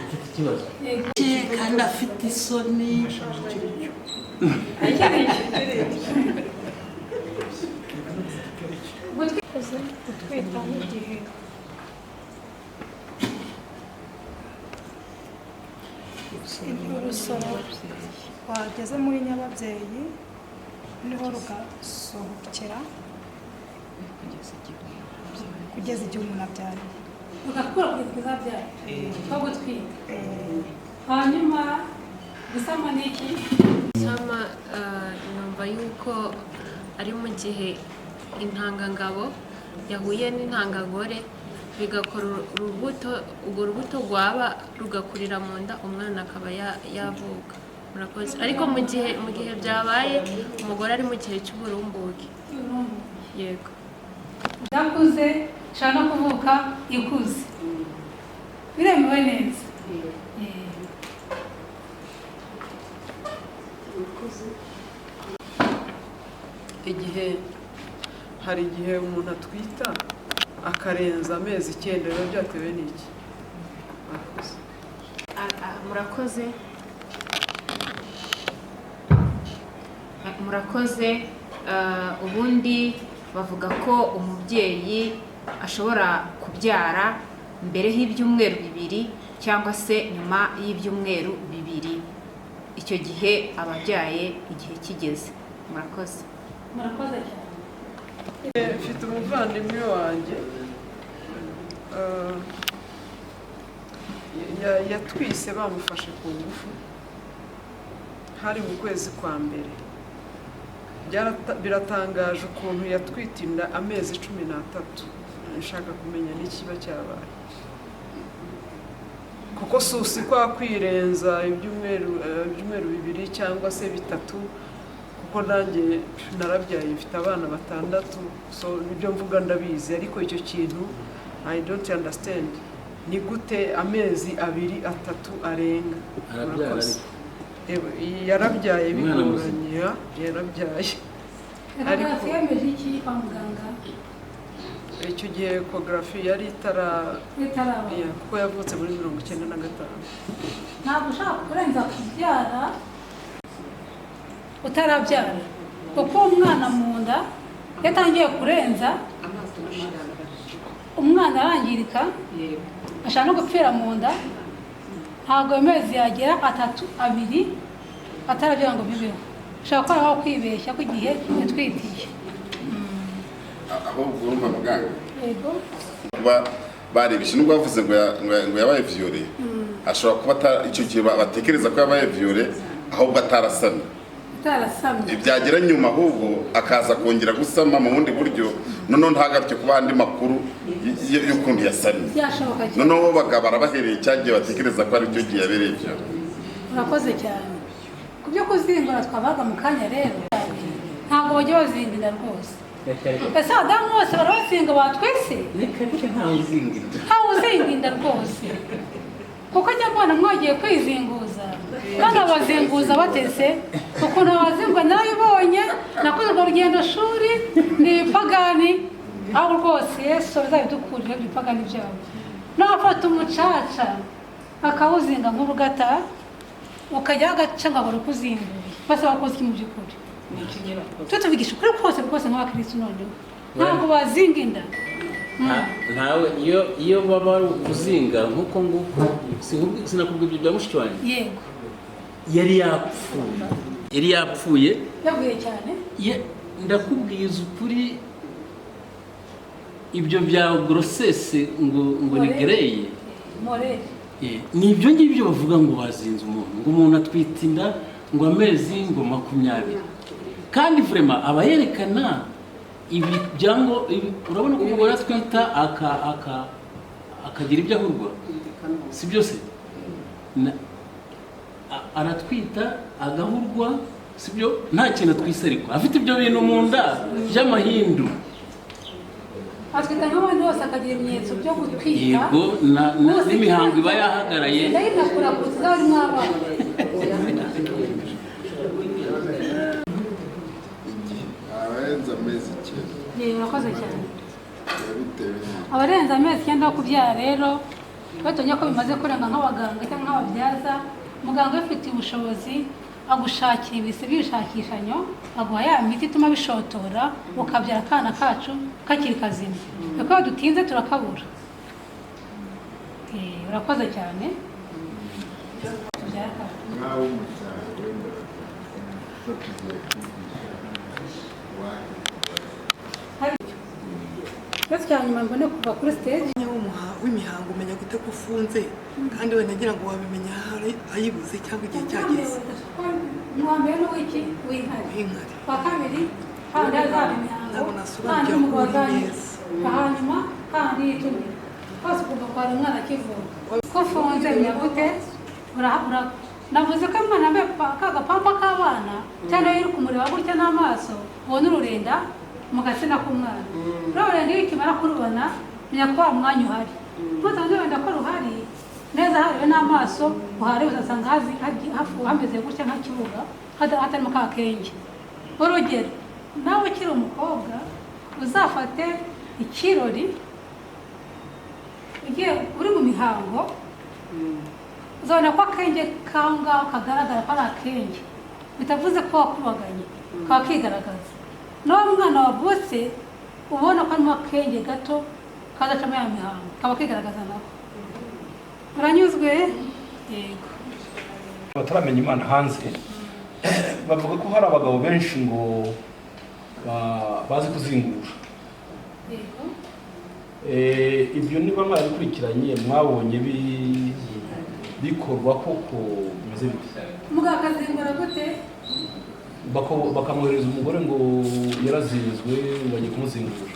mfite ikibazo kandi afite isoni. Gutwita n'igihe urusoro rwageze muri nyababyeyi niho rugasohokera kugeza igihe umuntu abyaye, ugakura kugeza abyaye no gutwita. Hanyuma gusama ni iki? Gusama numva yuko ari mu gihe intangangabo yahuye n'intangangore bigakora urubuto, urwo rubuto rwaba rugakurira mu nda, umwana akaba yavuka. Murakoze. Ariko mu gihe byabaye umugore ari mu gihe cy'uburumbuke. Yego. Udakuze ushaka no kuvuka ikuze, biremewe neza. Hari igihe umuntu atwita akarenza amezi 9, biba byatewe n'iki? Murakoze. Murakoze. Ubundi bavuga ko umubyeyi ashobora kubyara mbere y'ibyumweru 2 cyangwa se nyuma y'ibyumweru 2. Icyo gihe ababyaye igihe kigeze. Murakoze. Murakoze cyane. Mfite umuvandimwe wanjye yatwise bamufashe ku ngufu hari mu kwezi kwa mbere. Biratangaje ukuntu yatwite inda amezi 13. Nshaka kumenya n'ikiba cyabaye, kuko susi kwa kwirenza ibyumweru 2 cyangwa se 3, kuko nanjye narabyaye mfite abana 6, so nibyo mvuga ndabizi, ariko icyo kintu I don't understand. Ni gute amezi 2, 3 arenga? Yarabyaye bigoranye, yarabyaye. Ariko yemeje iki kwa muganga? Icyo gihe ecography yari itaraba, kuko yavutse muri 95. Ntabwo ushaka kurenza kubyara utarabyara, kuko umwana mu nda yatangiye kurenza, umwana arangirika, ashaka no gupfira mu nda. Ntabwo amezi yagera 3, 2 atarabyara ngo bibeho. Ushaka ko aho kwibeshya ko igihe yatwitiye. Ahubwo urumva muganga, Yego. kuba barebeshe nubwo bavuze ngo yabaye violé, ashobora kuba icyo gihe batekereza ko yabaye violé ahubwo atarasamye. Ibyagera nyuma ahubwo akaza kongera gusama mu bundi buryo, noneho ntagaruke kuba andi makuru y'ukuntu yasamye. Noneho bagabara bahereye cyagiye batekereza ko ari cyo gihe yabereye byo. Urakoze cyane. Ku byo kuzingura twabaga mu kanya rero, ntabwo bajya bazingira rwose. Ese Adamu bose barabazinga batwese? Ntawe uzinginda rwose, kuko njya mbona mwagiye kwizinguza kandi abazinguza batese. Ukuntu abazingwa narabibonye, nakoze urwo rugendo shuri ni pagani, aho rwose Yesu bizabidukurire ibipagani byabo. N'abafata umucaca akawuzinga nk'urugata, ukajya agaca ngo abone kuzinguye, bose bakoze iki mu by'ukuri? Tubigisha ukuri kose nk'abakristo noneho ntabwo bazinga inda. Ntawe iyo baba ari ukuzinga nk'uko nguko, sinakubwira ibyo bya mushiki wanjye. Yego. Yari yapfuye yavuye cyane. Ndakubwiza ukuri, ibyo bya grossesse ngo ni greye morere, ni ibyo ngibyo bavuga ngo bazinze umuntu, ngo umuntu atwite inda ngo amezi ngo 20. Kandi vraiment aba yerekana ibi byango. Urabona ko umugore atwita akagira ibyo ahurwa, si byose aratwita agahurwa, si byo? Nta kintu atwise ariko afite ibyo bintu mu nda by'amahindu. Atwita nk'abandi bose akagira ibimenyetso byo gutwita. Yego, n'imihango iba yahagaraye. Ndayinakura ku tuzaba ari mwabana. Abarenza amezi 9. Urakoze cyane. Abarenza amezi 9 yo kubyara rero batonye ko bimaze kurenga nk'abaganga cyangwa nk'ababyaza. Muganga ufite ubushobozi agushakira ibise bishakishanyo, aguha ya miti ituma bishotora, ukabyara akana kacu kakiri kazima. Kuko dutinze turakabura. Urakoze cyane. Cyanyuma mbone kuva kuri stage w'imihango umenya gute ko ufunze kandi we nagira ngo wabimenya ayibuze cyangwa igihe cyageze. Mwambere no wiki w'inkari. Kwa kabiri handi azaba imihango, handi umugwaza hanyuma handi itumira. Kose kuva kwa umwana kivuga ko funze nyagute urahabura. Navuze ko mwana ambe kagapampa k'abana cyane yiri kumureba gutya n'amaso, ubona ururenda mugasina k'umwana. Ururenda iyo kimara kurubona menya ko wa mwanya uhari. Mutanze wenda ko ruhari neza, hariwe n'amaso uhari, uzasanga hameze gutya nk'ikibuga hatarimo ka kenge. Urugero, nawe ukiri umukobwa uzafate ikirori ugiye uri mu mihango, uzabona ko akenge kangaho kagaragara ko ari akenge, bitavuze ko wakubaganye, kakigaragaza. N'uwo mwana wavutse ubona ko arimo akenge gato kazacamo ya mihango kaba kigaragaza nabo. Uranyuzwe? Yego. Bataramenya Imana hanze bavuga ko hari abagabo benshi ngo bazi kuzingura. Yego. Ibyo niba mwarikurikiranye mwabonye bikorwa koko bimeze bite? Mugakazingura gute? Bakamwohereza umugore ngo yarazinzwe bagiye kumuzingura.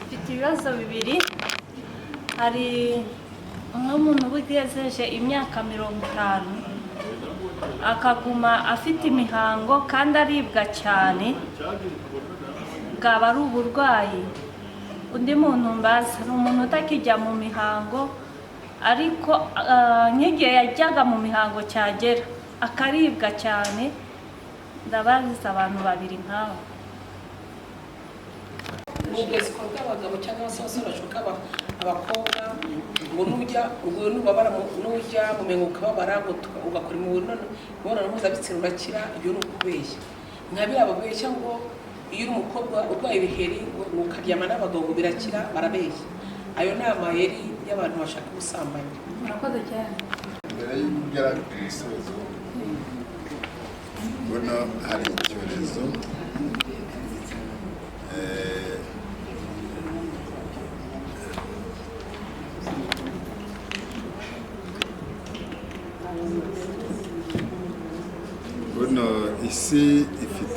Mfite ibibazo bibiri. Hari nk'umuntu ugejeje imyaka 50 akaguma afite imihango kandi aribwa cyane, bwaba ari uburwayi. Undi muntu mbaza ni umuntu utakijya mu mihango ariko nk'igihe yajyaga mu mihango cyagera akaribwa cyane. Ndabaziza abantu babiri nk'abo. Ubugezi ko bw'abagabo cyangwa se abasore bashuka abakobwa ngo nubabara n'ujya mu mengo ukababara ugakora imibonano mpuzabitsina urakira, ibyo ni ukubeshya. Nkabira babeshya ngo iyo uri umukobwa urwaye ibiheri ukaryama n'abagabo birakira, barabeshya. Ayo ni amayeri y'abantu bashaka ubusambanyi. Murakoze cyane. Mbere y'uko ugera ku gisubizo, mbona hari icyorezo buno isi ifite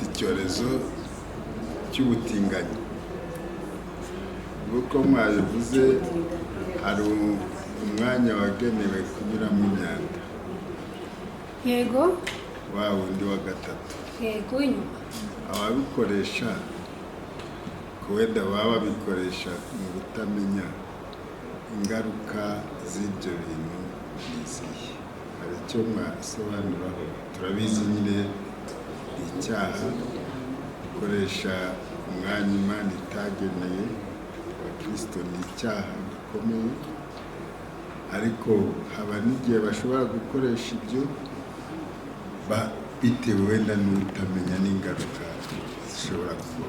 icyorezo cy'ubutinganyi. Nk'uko mwabivuze, hari umwanya wagenewe kunyuramo imyanda. Yego. Wa wundi wa gatatu. Yego, inyuma. Ababikoresha wenda baba babikoresha mu kutamenya ingaruka z'ibyo bintu n'izihe. Hari icyo mwasobanuraho? Turabizi nyine icyaha gukoresha umwanya Imana itageneye abakristo ni icyaha gikomeye, ariko haba n'igihe bashobora gukoresha ibyo bitewe wenda n'utamenya n'ingaruka zishobora kuba.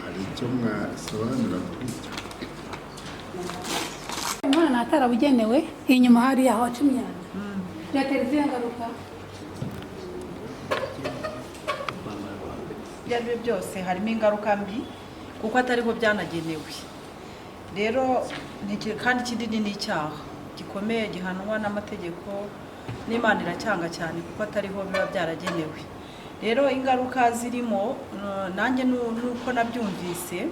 Hari icyo mwasobanura kuri icyo? Umwana atarabugenewe inyuma hari aho aca imyanda. Byatera izihe ngaruka? Ibyo ari byo byose harimo ingaruka mbi kuko atariho byanagenewe. Rero kandi ikindi ni icyaha gikomeye gihanwa n'amategeko, n'Imana iracyanga cyane kuko atariho biba byaragenewe. Rero ingaruka zirimo nanjye nuko nabyumvise,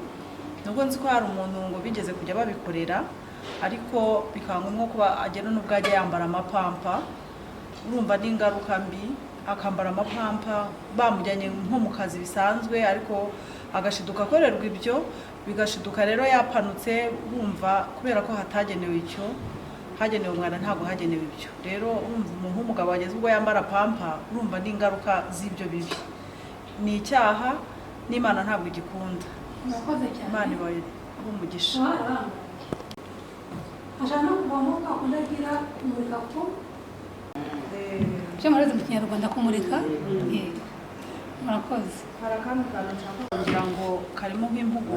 nubwo nzi ko hari umuntu ngo bigeze kujya babikorera, ariko bikanga nko kuba agera n'ubwo ajya yambara amapampa. Urumva ni ingaruka mbi, akambara amapampa bamujyanye nko mu kazi bisanzwe, ariko agashiduka akorerwa ibyo, bigashiduka rero yapanutse. Urumva kubera ko hatagenewe icyo, hagenewe umwana ntabwo hagenewe ibyo. Rero urumva umuntu w'umugabo wageze ubwo yambara pampa, urumva ni ingaruka z'ibyo bibi. Ni icyaha n'Imana ntabwo igikunda. Murakoze cyane. Imana ibaye umugisha. Ashaka no kuvamo akunda agira kumurika ku cyo murazi mu Kinyarwanda kumurika. Yego. Murakoze. Hari akantu nshaka kugira ngo karimo nk'impugu.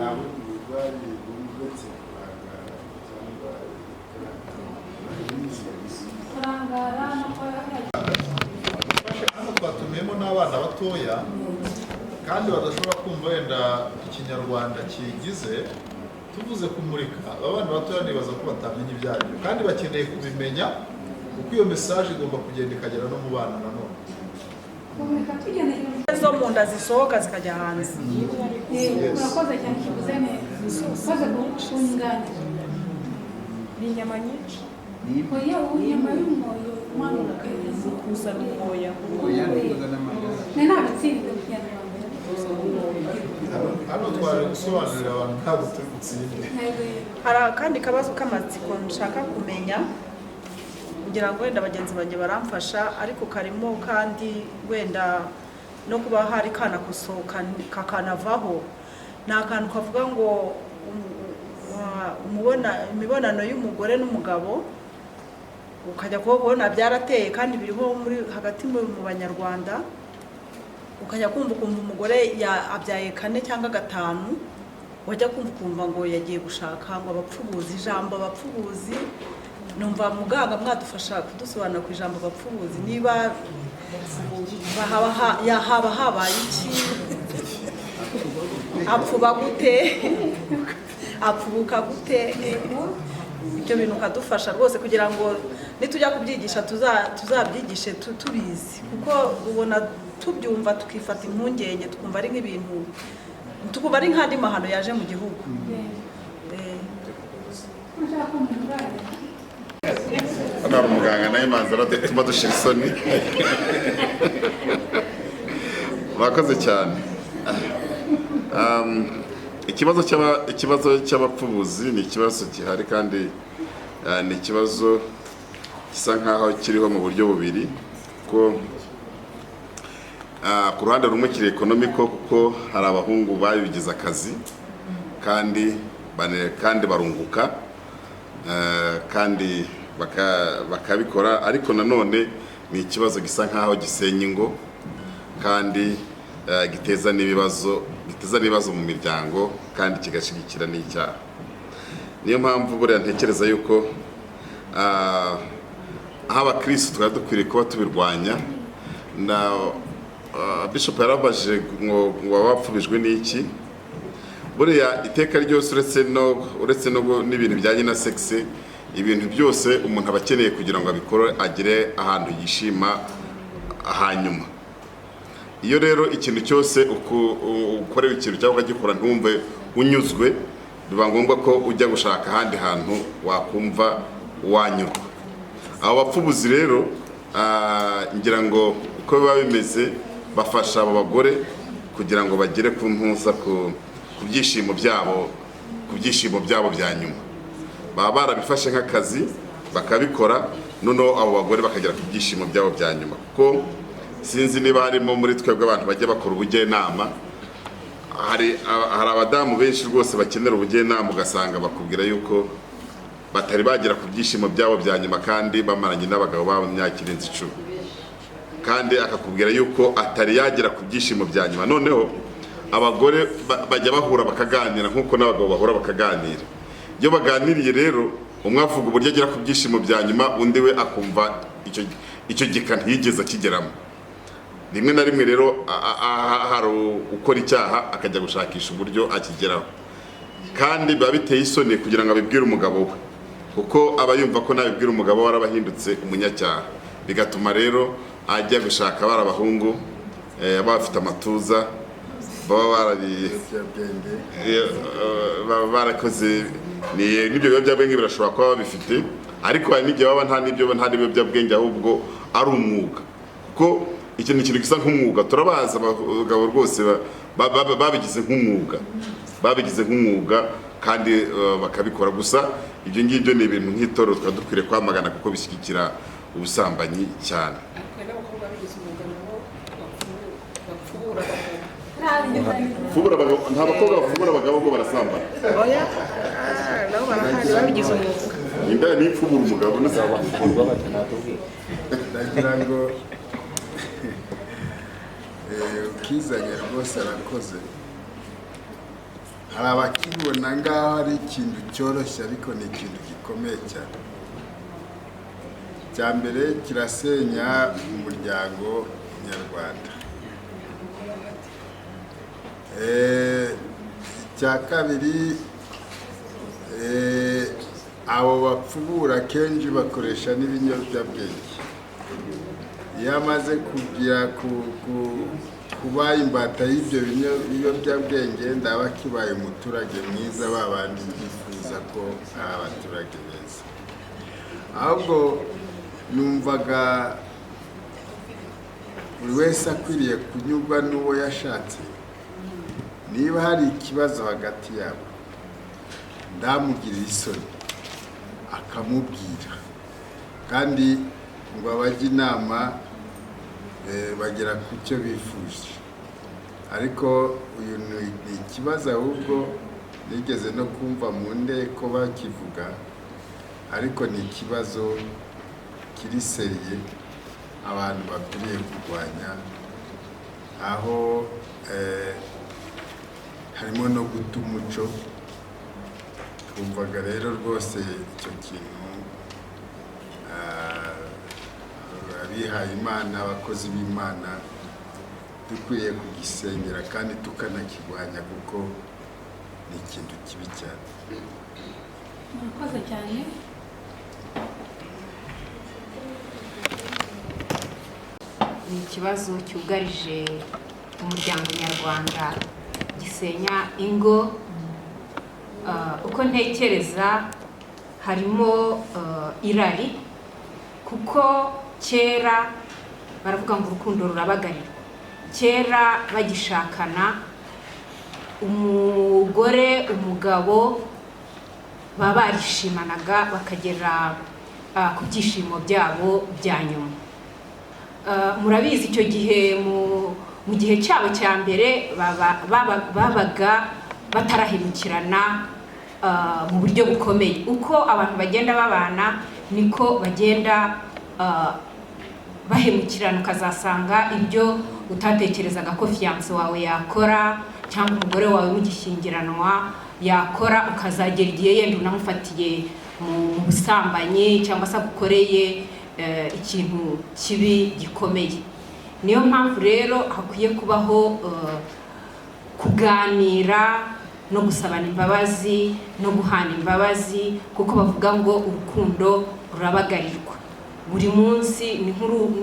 Hano twatumiyemo n'abana batoya kandi badashobora kumva wenda Ikinyarwanda kigize. Tuvuze kumurika, abana batoya nibaza ko batamenya ibyo ari byo kandi bakeneye kubimenya, kuko iyo message igomba kugenda ikagera no mu bana nanone. Zo mu nda zisohoka zikajya hanze. Murakoze cyane kivuze neza. Koze kunganira. Ni inyama nyinshi. Oya, inyama y'umoyo umwana ukageza kuza n'umoya. Nena bitsinze mu Kinyarwanda. Hano twari gusobanurira abantu ntabwo turi gutsinde. Hari akandi kabazo k'amatsiko nshaka kumenya, kugira ngo wenda bagenzi banjye baramfasha, ariko karimo kandi wenda no kuba hari kana gusohoka kakanavaho. Ni akantu kavuga ngo imibonano y'umugore n'umugabo ukajya kubona byarateye kandi biriho muri hagati mu banyarwanda, ukajya kumva umugore abyaye 4 cyangwa 5, wajya kumva ngo yagiye gushaka ngo abapfubuzi. Ijambo abapfubuzi numva muganga mwadufasha kudusobanura ku ijambo abapfubuzi, niba haba habaye iki, apfuba gute, apfubuka gute, ibyo bintu ukadufasha rwose kugira ngo nitujya kubyigisha tuzabyigishe tubizi, kuko ubona tubyumva tukifata impungenge tukumva ari nk'ibintu tukumva ari nk'andi mahano yaje mu gihugu. Hano hari umuganga nawe manzara dutuma dushira isoni. Murakoze cyane. Ikibazo cy'abapfubuzi ni ikibazo gihari kandi ni ikibazo gisa nkaho kiriho mu buryo bubiri, ko ku ruhande rumwe kiri ekonomiko kuko hari abahungu babigize akazi kandi barunguka kandi bakabikora, ariko nanone ni ikibazo gisa nkaho gisenya ingo kandi giteza n'ibibazo mu miryango kandi kigashigikira n'icyaha. Niyo mpamvu buriya ntekereza yuko aho abakristo twari dukwiriye kuba tubirwanya. Na Bishop yarabaje ngo wabapfubijwe n'iki. Buriya iteka ryose uretse no n'ibintu bijyanye na sexe, ibintu byose umuntu aba akeneye kugira ngo abikore agire ahantu yishima hanyuma. Iyo rero ikintu cyose ukorewe ikintu cyangwa ukagikora ntumve unyuzwe, biba ngombwa ko ujya gushaka ahandi hantu wakumva wanyurwa. Abo bapfubuzi rero ngira ngo uko biba bimeze bafasha abo bagore kugira ngo bagere ku mpuza ku byishimo byabo bya nyuma. Baba barabifashe nk'akazi bakabikora, noneho abo bagore bakagera ku byishimo byabo bya nyuma. Kuko sinzi niba harimo muri twebwe abantu bajya bakora ubujyenama, hari abadamu benshi rwose bakenera ubujyenama, ugasanga bakubwira yuko batari bagera ku byishimo byabo bya nyuma kandi bamaranye n'abagabo babo imyaka irenze 10, kandi akakubwira yuko atari yagera ku byishimo bya nyuma. Noneho abagore bajya bahura bakaganira nk'uko n'abagabo bahura bakaganira. Iyo baganiriye rero umwe avuga uburyo agera ku byishimo bya nyuma, undi we akumva icyo gika ntiyigeze akigeramo. Rimwe na rimwe rero hari ukora icyaha akajya gushakisha uburyo akigeraho, kandi biba biteye isoni kugira ngo abibwire umugabo we, kuko aba yumva ko nabibwira umugabo we arabahindutse umunyacyaha. Bigatuma rero ajya gushaka barabahungu bafite amatuza, baba barakoze n'ibyo biyobyabwenge birashobora kuba babifite, ariko hari n'igihe baba nta biyobyabwenge ahubwo ari umwuga, kuko iki ni ikintu gisa nk'umwuga. Turabaza abagabo rwose babigize nk'umwuga kandi bakabikora. Gusa ibyo ngibyo ni ibintu nk'itoro twari dukwiriye kwamagana kuko bishyigikira ubusambanyi cyane. Nta bakobwa bafubura abagabo ngo barasambana. Oya, nabo barahari babigize umwuga. Inda ni ifubura umugabo n'azaba bakurwa batanatubwira. Ndagira ngo ukizanye rwose arakoze. Hari abakibona ngaho ari ikintu cyoroshye, ariko ni ikintu gikomeye cyane. Icya mbere kirasenya umuryango nyarwanda. Icya kabiri, abo bapfubura kenshi bakoresha n'ibiyobyabwenge. Iyo amaze kugira kuba imbata y'ibyo biyobyabwenge, ndaba kibaye umuturage mwiza, babandi bifuza ko ari abaturage beza. Ahubwo numvaga buri wese akwiriye kunyurwa n'uwo yashatse. Niba hari ikibazo hagati yabo, ndamugirira isoni akamubwira, kandi ngo abajye inama bagera ku cyo bifuje. Ariko uyu ni ikibazo ahubwo nigeze no kumva mu ndeko bakivuga, ariko ni ikibazo kiri seriye abantu bakwiriye kurwanya, aho harimo no guta umuco. Twumvaga rero rwose icyo kintu abihaye Imana, abakozi b'Imana dukwiye kugisengera kandi tukanakirwanya kuko ni ikintu kibi cyane. Murakoze cyane. Ni ikibazo cyugarije umuryango nyarwanda gisenya ingo. Uko ntekereza harimo irari, kuko kera baravuga ngo urukundo rurabagarira. Kera bagishakana, umugore umugabo baba barishimanaga bakagera ku byishimo byabo bya nyuma. Murabizi icyo gihe mu gihe cyabo cya mbere babaga batarahemukirana mu buryo bukomeye. Uko abantu bagenda babana niko bagenda bahemukirana, ukazasanga ibyo utatekerezaga ko fiyanse wawe yakora cyangwa umugore wawe mugishyingiranwa yakora, ukazagera igihe yenda unamufatiye mu busambanyi cyangwa se agukoreye ikintu kibi gikomeye. Niyo mpamvu rero hakwiye kubaho kuganira no gusabana imbabazi no guhana imbabazi, kuko bavuga ngo urukundo rurabagarirwa. Buri munsi ni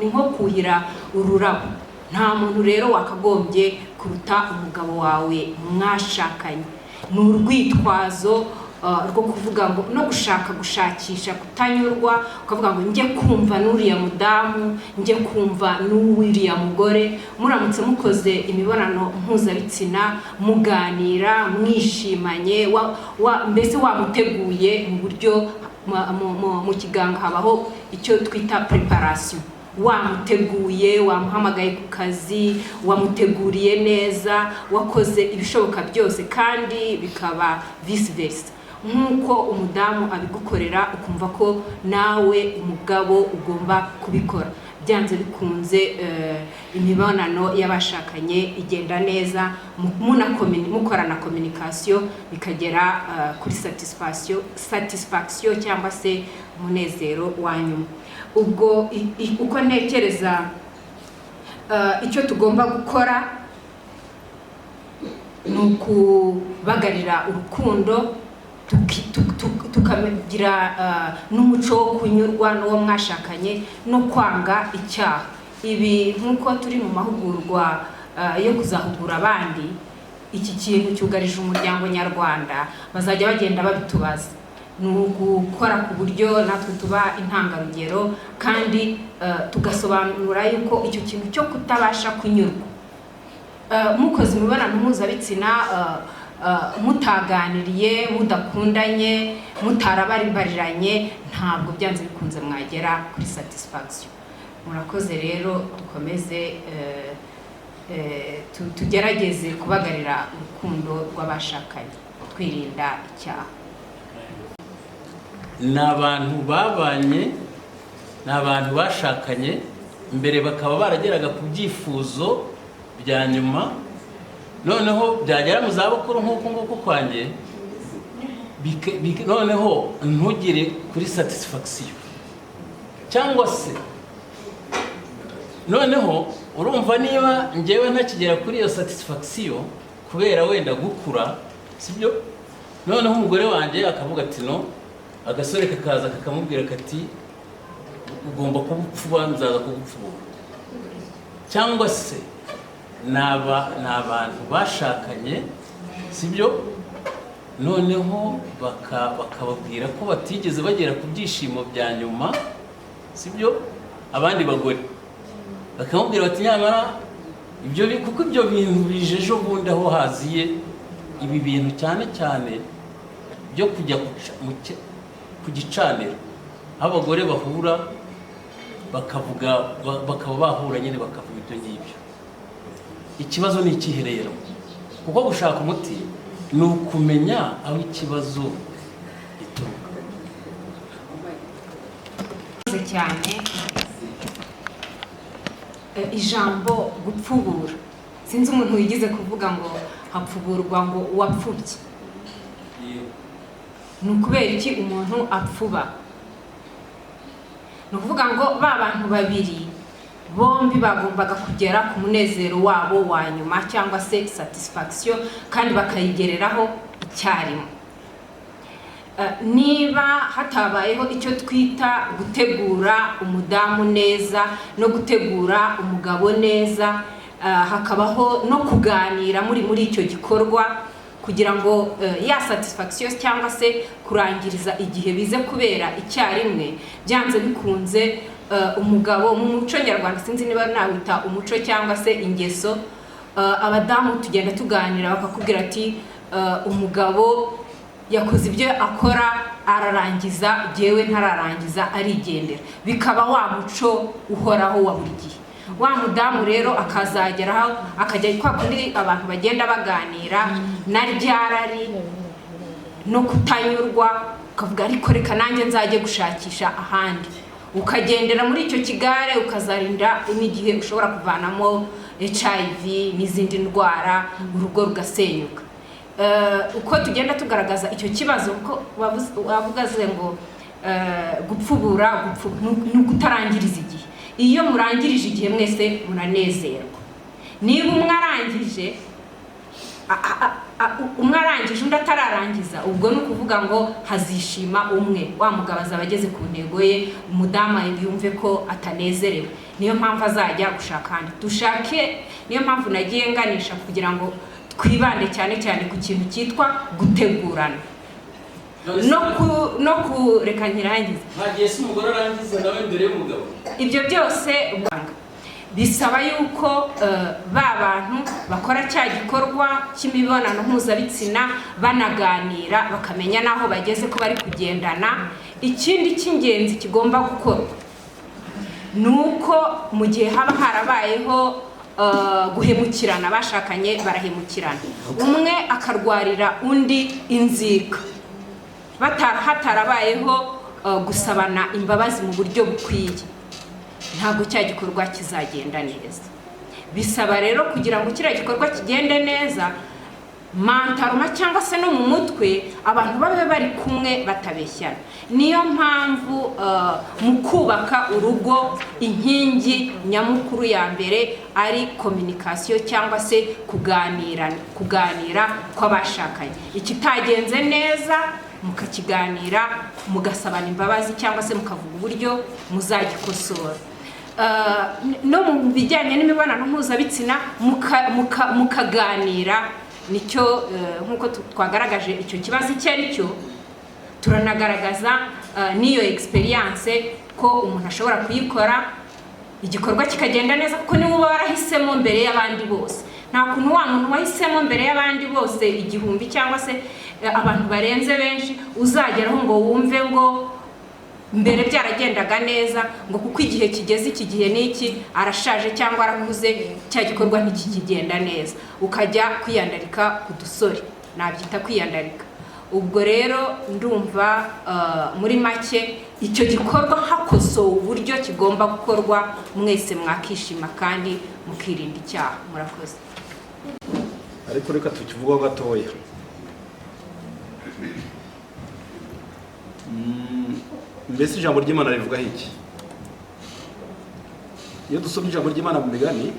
nko kuhira ururabo. Nta muntu rero wakagombye kuruta umugabo wawe mwashakanye. Ni urwitwazo rwo kuvuga ngo no gushakisha kutanyurwa, ukavuga ngo njye kumva n'uriya mudamu, njye kumva n'uriya mugore. Muramutse mukoze imibonano mpuzabitsina, muganira, mwishimanye, mbese wamuteguye mu buryo mu kiganga habaho icyo twita preparation. Wamuteguye, wamuhamagaye ku kazi, wamuteguriye neza, wakoze ibishoboka byose, kandi bikaba vice versa. Nk'uko umudamu abigukorera ukumva ko nawe umugabo ugomba kubikora. Byanze bikunze imibonano y'abashakanye igenda neza, mukorana communication, bikagera kuri satisfaction cyangwa se umunezero wanyu. Ubwo uko ntekereza icyo tugomba gukora ni ukubagarira urukundo, tukagira n'umuco wo kunyurwa n'uwo mwashakanye no kwanga icyaha. Ibi nk'uko turi mu mahugurwa yo kuzahugura abandi, iki kintu cyugarije umuryango nyarwanda, bazajya bagenda babitubaza. Ni ugukora ku buryo natwe tuba intangarugero, kandi tugasobanura yuko icyo kintu cyo kutabasha kunyurwa, mukoze imibonano mpuzabitsina mutaganiriye, mudakundanye, mutarabariranye, ntabwo byanze bikunze mwagera kuri satisfaction. Murakoze rero, dukomeze tugerageze kubagarira urukundo rw'abashakanye, twirinda icyaha. Ni abantu babanye, ni abantu bashakanye mbere, bakaba barageraga ku byifuzo bya nyuma, noneho byagera mu zabukuru nk'uko nguko kwanjye, noneho ntugire kuri satisfaction, cyangwa se noneho urumva niba njyewe ntakigera kuri iyo satisfaction kubera wenda gukura, sibyo? Noneho umugore wanjye akavuga ati no, agasore kakaza kakamubwira kati ugomba kubupfuba, nzaza kubupfubura. Cyangwa se ni abantu bashakanye, sibyo? Noneho bakababwira ko batigeze bagera ku byishimo bya nyuma, sibyo? Abandi bagore bakamubwira bati nyamara kuko ibyo bintu bije ejo bundi aho haziye ibi bintu, cyane cyane byo kujya ku gicaniro, aho abagore bahura bakaba bahura nyine bakavuga ibyo ngibyo. Ikibazo ni ikihe rero? Kuko gushaka umuti ni ukumenya aho ikibazo gituruka. Cyane ijambo gupfubura, sinzi umuntu wigize kuvuga ngo hapfuburwa ngo uwapfubye. Ni ukubera iki umuntu apfuba? Ni ukuvuga ngo ba bantu babiri bombi bagombaga kugera ku munezero wabo wa nyuma cyangwa se satisfaction, kandi bakayigereraho icyarimwe. Niba hatabayeho icyo twita gutegura umudamu neza no gutegura umugabo neza, hakabaho no kuganira muri icyo gikorwa kugira ngo ya satisfaction cyangwa se kurangiriza igihe bize kubera icyarimwe, byanze bikunze umugabo mu muco nyarwanda, sinzi niba nawita umuco cyangwa se ingeso, abadamu tugenda tuganira bakakubwira ati umugabo yakoze ibyo akora ararangiza, jewe ntararangiza arigendera, bikaba wa muco uhoraho wa buri gihe. Wa mudamu rero akazageraho akajya kwa kundi abantu bagenda baganira na ryarari no kutanyurwa, ukavuga ariko reka nanjye nzajye gushakisha ahandi, ukagendera muri icyo kigare ukazarinda n'igihe ushobora kuvanamo HIV n'izindi ndwara, urugo rugasenyuka. Uko tugenda tugaragaza icyo kibazo, uko wavugaze ngo gupfubura ni ukutarangiriza igihe. Iyo murangirije igihe mwese munanezerwa. Niba umwe arangije undi atararangiza, ubwo ni ukuvuga ngo hazishima umwe, wa mugabo azaba ageze ku ntego ye, umudamu yumve ko atanezerewe, niyo mpamvu azajya gushaka ahandi. Dushake, niyo mpamvu nagiye nganisha kugira ngo twibande cyane cyane ku kintu cyitwa gutegurana no kureka nkirangiza. Hagiye se umugore arangiza nawe mbere y'umugabo. Ibyo byose bisaba yuko ba bantu bakora cya gikorwa cy'imibonano mpuzabitsina banaganira, bakamenya naho bageze ko bari kugendana. Ikindi cy'ingenzi kigomba gukorwa ni uko mu gihe haba harabayeho guhemukirana, bashakanye barahemukirana, umwe akarwarira undi inzika, hatarabayeho gusabana imbabazi mu buryo bukwiye, ntabwo cya gikorwa kizagenda neza. Bisaba rero kugira ngo kiriya gikorwa kigende neza, mantaruma cyangwa se no mu mutwe abantu babe bari kumwe batabeshyana. Niyo mpamvu mu kubaka urugo inkingi nyamukuru ya mbere ari communication cyangwa se kuganira kw'abashakanye. Ikitagenze neza mukakiganira, mugasabana imbabazi cyangwa se mukavuga uburyo muzagikosora. No mu bijyanye n'imibonano mpuzabitsina mukaganira, nicyo nkuko twagaragaje icyo kibazo icyo ari cyo, turanagaragaza n'iyo experience ko umuntu ashobora kuyikora igikorwa kikagenda neza, kuko niwe uba warahisemo mbere y'abandi bose. Nta kuntu wa muntu wahisemo mbere y'abandi bose igihumbi cyangwa se abantu barenze benshi uzageraho ngo wumve ngo mbere byaragendaga neza, ngo kuko igihe kigeze iki gihe n'iki arashaje cyangwa arakuze, cya gikorwa ntikigenda neza, ukajya kwiyandarika ku dusore, nabyita kwiyandarika. Ubwo rero ndumva muri make icyo gikorwa hakosowe uburyo kigomba gukorwa, mwese mwakishima kandi mukirinda icyaha. Murakoze. Ariko reka tukivugaho gatoya. Mbese ijambo ry'Imana rivugaho iki? Iyo dusomye ijambo ry'Imana mu Migani,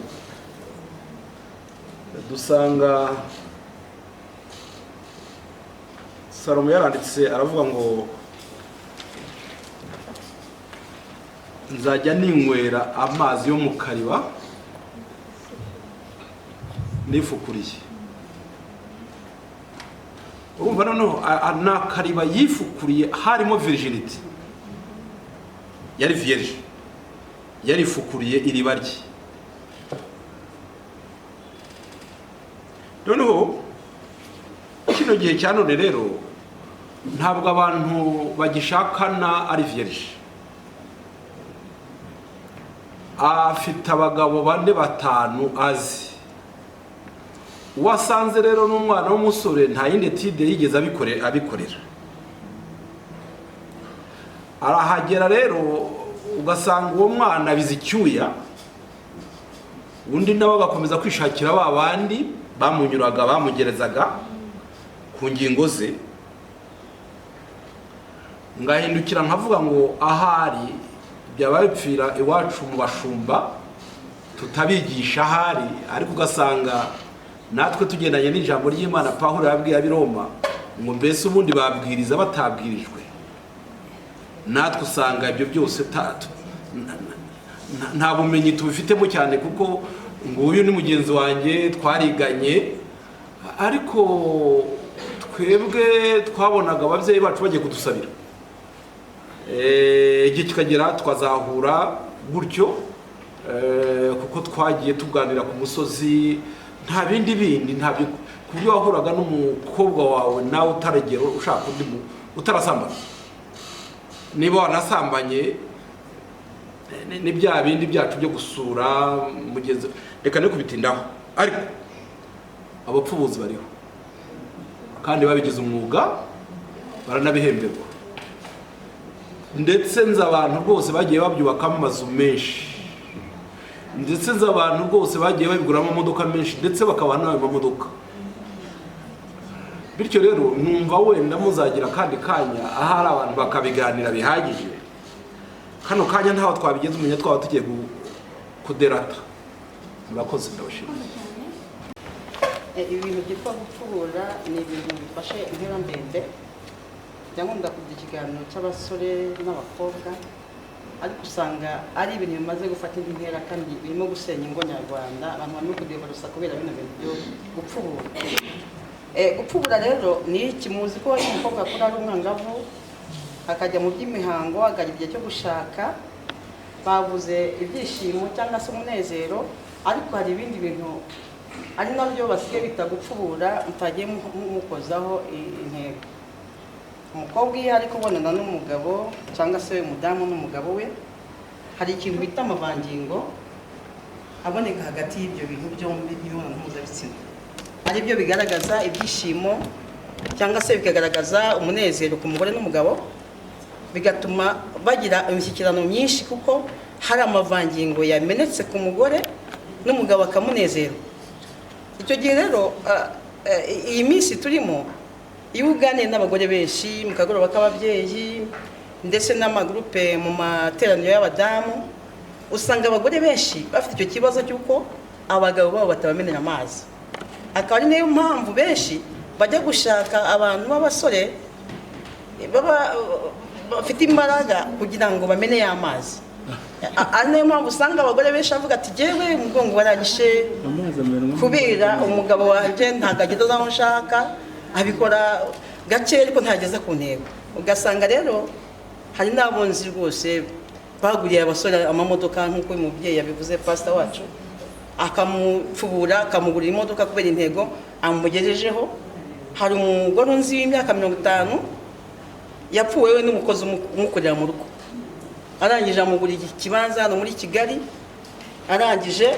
dusanga Salomo yaranditse aravuga ngo nzajya ninywera amazi yo mu kariba nifukuriye. Urumva noneho na kariba yifukuriye harimo virginity, yari vierge, yarifukuriye iriba rye. Noneho kino gihe cya none rero ntabwo abantu bagishakana ari vierge. Afite abagabo 4 5 azi, wasanze rero n'umwana w'umusore nta yindi tide yigeze abikorera, arahagera rero ugasanga uwo mwana abize icyuya, undi nawe agakomeza kwishakira ba bandi bamunyuraga bamugerezaga ku ngingo ze. Ngahindukira nkavuga ngo ahari byabaye bipfira iwacu mu bashumba tutabigisha ahari, ariko ugasanga natwe tugendanye n'ijambo ry'Imana Pawulo yabwiye ab'Iroma ngo mbese ubundi babwiriza batabwirijwe. Natwe usanga ibyo byose nta bumenyi tubifitemo cyane, kuko nguyu ni mugenzi wanjye twariganye, ariko twebwe twabonaga ababyeyi bacu bagiye kudusabira, igihe kikagera twazahura gutyo, kuko twagiye tuganira ku musozi, nta bindi ntabyo, ku buryo wahuraga n'umukobwa wawe nawe utaragera ushaka undi utarasambana. Niba wanasambanye ni bya bindi byacu byo gusura mugenzi, reka no kubitindaho, ariko abapfubuzi bariho kandi babigize umwuga baranabihemberwa, ndetse nzi abantu rwose bagiye babyubakamo amazu menshi, ndetse nzi abantu rwose bagiye babiguramo amamodoka menshi, ndetse bakabaha n'ayo mamodoka. Bityo rero numva wenda muzagira kandi kanya ahari abantu bakabiganira bihagije. Kano kanya ntaho twabigeze umenya twaba tugiye kuderata. Murakoze, ndabashimira. Ibintu byitwa gupfubura ni ibintu bifashe intera ndende. Ndakunda kugira ikiganiro cy'abasore n'abakobwa, ariko usanga ari ibintu bimaze gufata indi ntera kandi birimo gusenya ingo nyarwanda, abantu barimo kudevarusa kubera bino bintu byo gupfubura. Gupfubura rero ni iki? Muzi ko umukobwa akura ari umwangavu akajya mu by'imihango, agara igihe cyo gushaka, bavuze ibyishimo cyangwa se umunezero, ariko hari ibindi bintu ari nabyo basigaye bita gupfubura mutagiye mukozaho intego. Umukobwa iyo ari kubonana n'umugabo cyangwa se umudamu n'umugabo we, hari ikintu bita amavangingo aboneka hagati y'ibyo bintu byombi by'imibonano mpuzabitsina, ari byo bigaragaza ibyishimo cyangwa se bikagaragaza umunezero ku mugore n'umugabo, bigatuma bagira imishyikirano myinshi kuko hari amavangingo yamenetse ku mugore n'umugabo akamunezera. Icyo gihe rero iyi minsi turimo, iyo uganiriye n'abagore benshi mu kagoroba k'ababyeyi ndetse n'amagurupe mu materaniro y'abadamu, usanga abagore benshi bafite icyo kibazo cy'uko abagabo babo batabamenera amazi. Akaba ari nayo mpamvu benshi bajya gushaka abantu b'abasore bafite imbaraga kugira ngo bamene ya mazi. Ari nayo mpamvu usanga abagore benshi bavuga ati jyewe umugongo waranyishe kubera umugabo wanjye ntabwo ageze aho nshaka, abikora gake ariko ntageza ku ntego. Ugasanga rero hari n'abonzi rwose baguriye abasore amamodoka nk'uko uyu mubyeyi yabivuze, pastor wacu, akamupfubura akamugurira imodoka kubera intego amugejejeho. Hari umugore unzi w'imyaka 50 yapfuwe we n'umukozi umukorera mu rugo, arangije amugurira ikibanza hano muri Kigali, arangije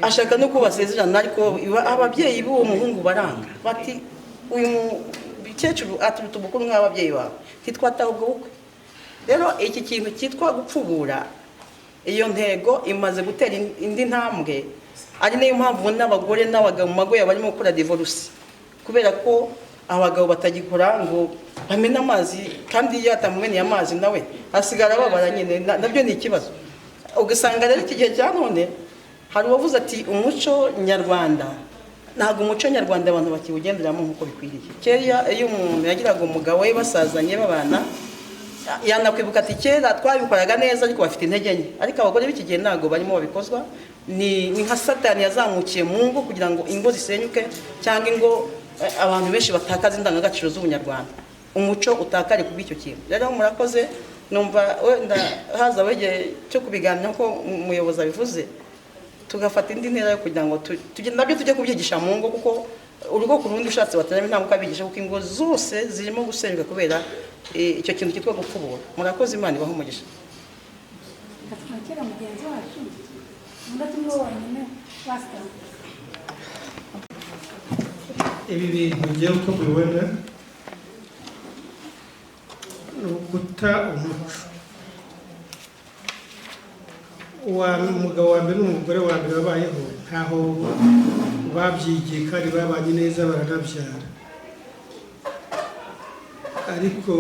ashaka no kubasezerana, ariko ababyeyi b'uwo muhungu baranga bati uyu mukecuru aturuta ubukuru nk'ababyeyi bawe ntitwataha ubwo bukwe. Rero iki kintu cyitwa gupfubura, iyo ntego imaze gutera indi ntambwe, ari nayo mpamvu n'abagore n'abagabo mu mago barimo gukora divorce, kubera ko abagabo batagikora ngo bamena amazi, kandi iyo atamumeneye amazi nawe asigara babara nyine, nabyo ni ikibazo. Ugasanga rero iki gihe cya none hari uwavuze ati umuco nyarwanda, ntabwo umuco nyarwanda abantu bakiwugenderamo nk'uko bikwiriye. Kera iyo umuntu yagiraga umugabo we basazanye babana, yanakwibuka ati kera twabikoraga neza ariko bafite intege nke, ariko abagore b'iki gihe ntabwo barimo babikozwa. Ni nka Satani yazamukiye mu ngo kugira ngo ingo zisenyuke, cyangwa ingo abantu benshi batakaza indangagaciro z'ubunyarwanda, umuco utakare kubw'icyo kintu. Rero murakoze, numva wenda hazaho igihe cyo kubiganira ko umuyobozi abivuze, tugafata indi ntera yo kugira ngo nabyo tujye kubyigisha mu ngo, kuko urugo ku rundi ushatse bataramo inama ukabigisha, kuko ingo zose zirimo gusenyuka kubera icyo kintu cyitwa gupfubura. Murakoze, Imana ibahe umugisha. Twakira mugenzi wacu, undi tumwe wonyine pastor. ibi bintu ngewe uko mbibona ni uguta umuco. Umugabo wa mbere n'umugore wa mbere babayeho ntaho babyigiye kandi babanye neza baranabyara, ariko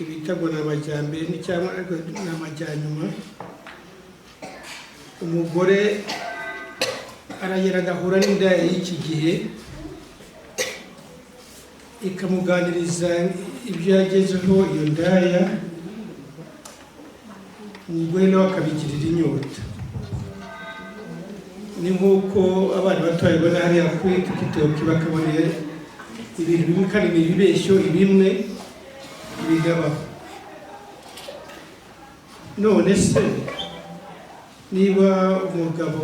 ibitagwa ni amajyambere cyangwa ni amajyanyuma. Umugore aragera agahura n'indaya y'iki gihe ikamuganiriza ibyo yagezeho iyo ndaya, umugore nawe akabigirira inyota. Ni nk'uko abana bato babibona hariya kuri TikTok bakabonera ibintu bimwe kandi ni ibibeshyo bimwe bigabaho. None se niba umugabo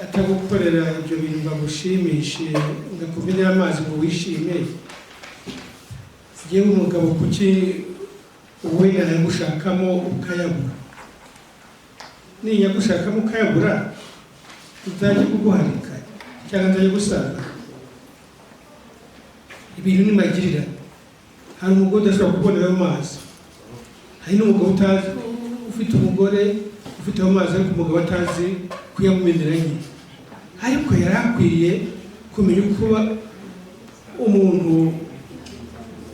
atagukorera ibyo bintu bagushimishe ngakumenera amazi ngo wishime, yewe umugabo kuki wowe yanagushakamo ukayabura? Niyagushakamo ukayabura uzajya kuguharika cyangwa uzajya gusaza? Ibintu ni magirira. Hari umugore udashobora kubonera amazi, hari n'umugabo utazi ufite umugore ufite amazi ariko umugabo atazi kuyamumenera nyine. Ariko yari akwiye kumenya uko umuntu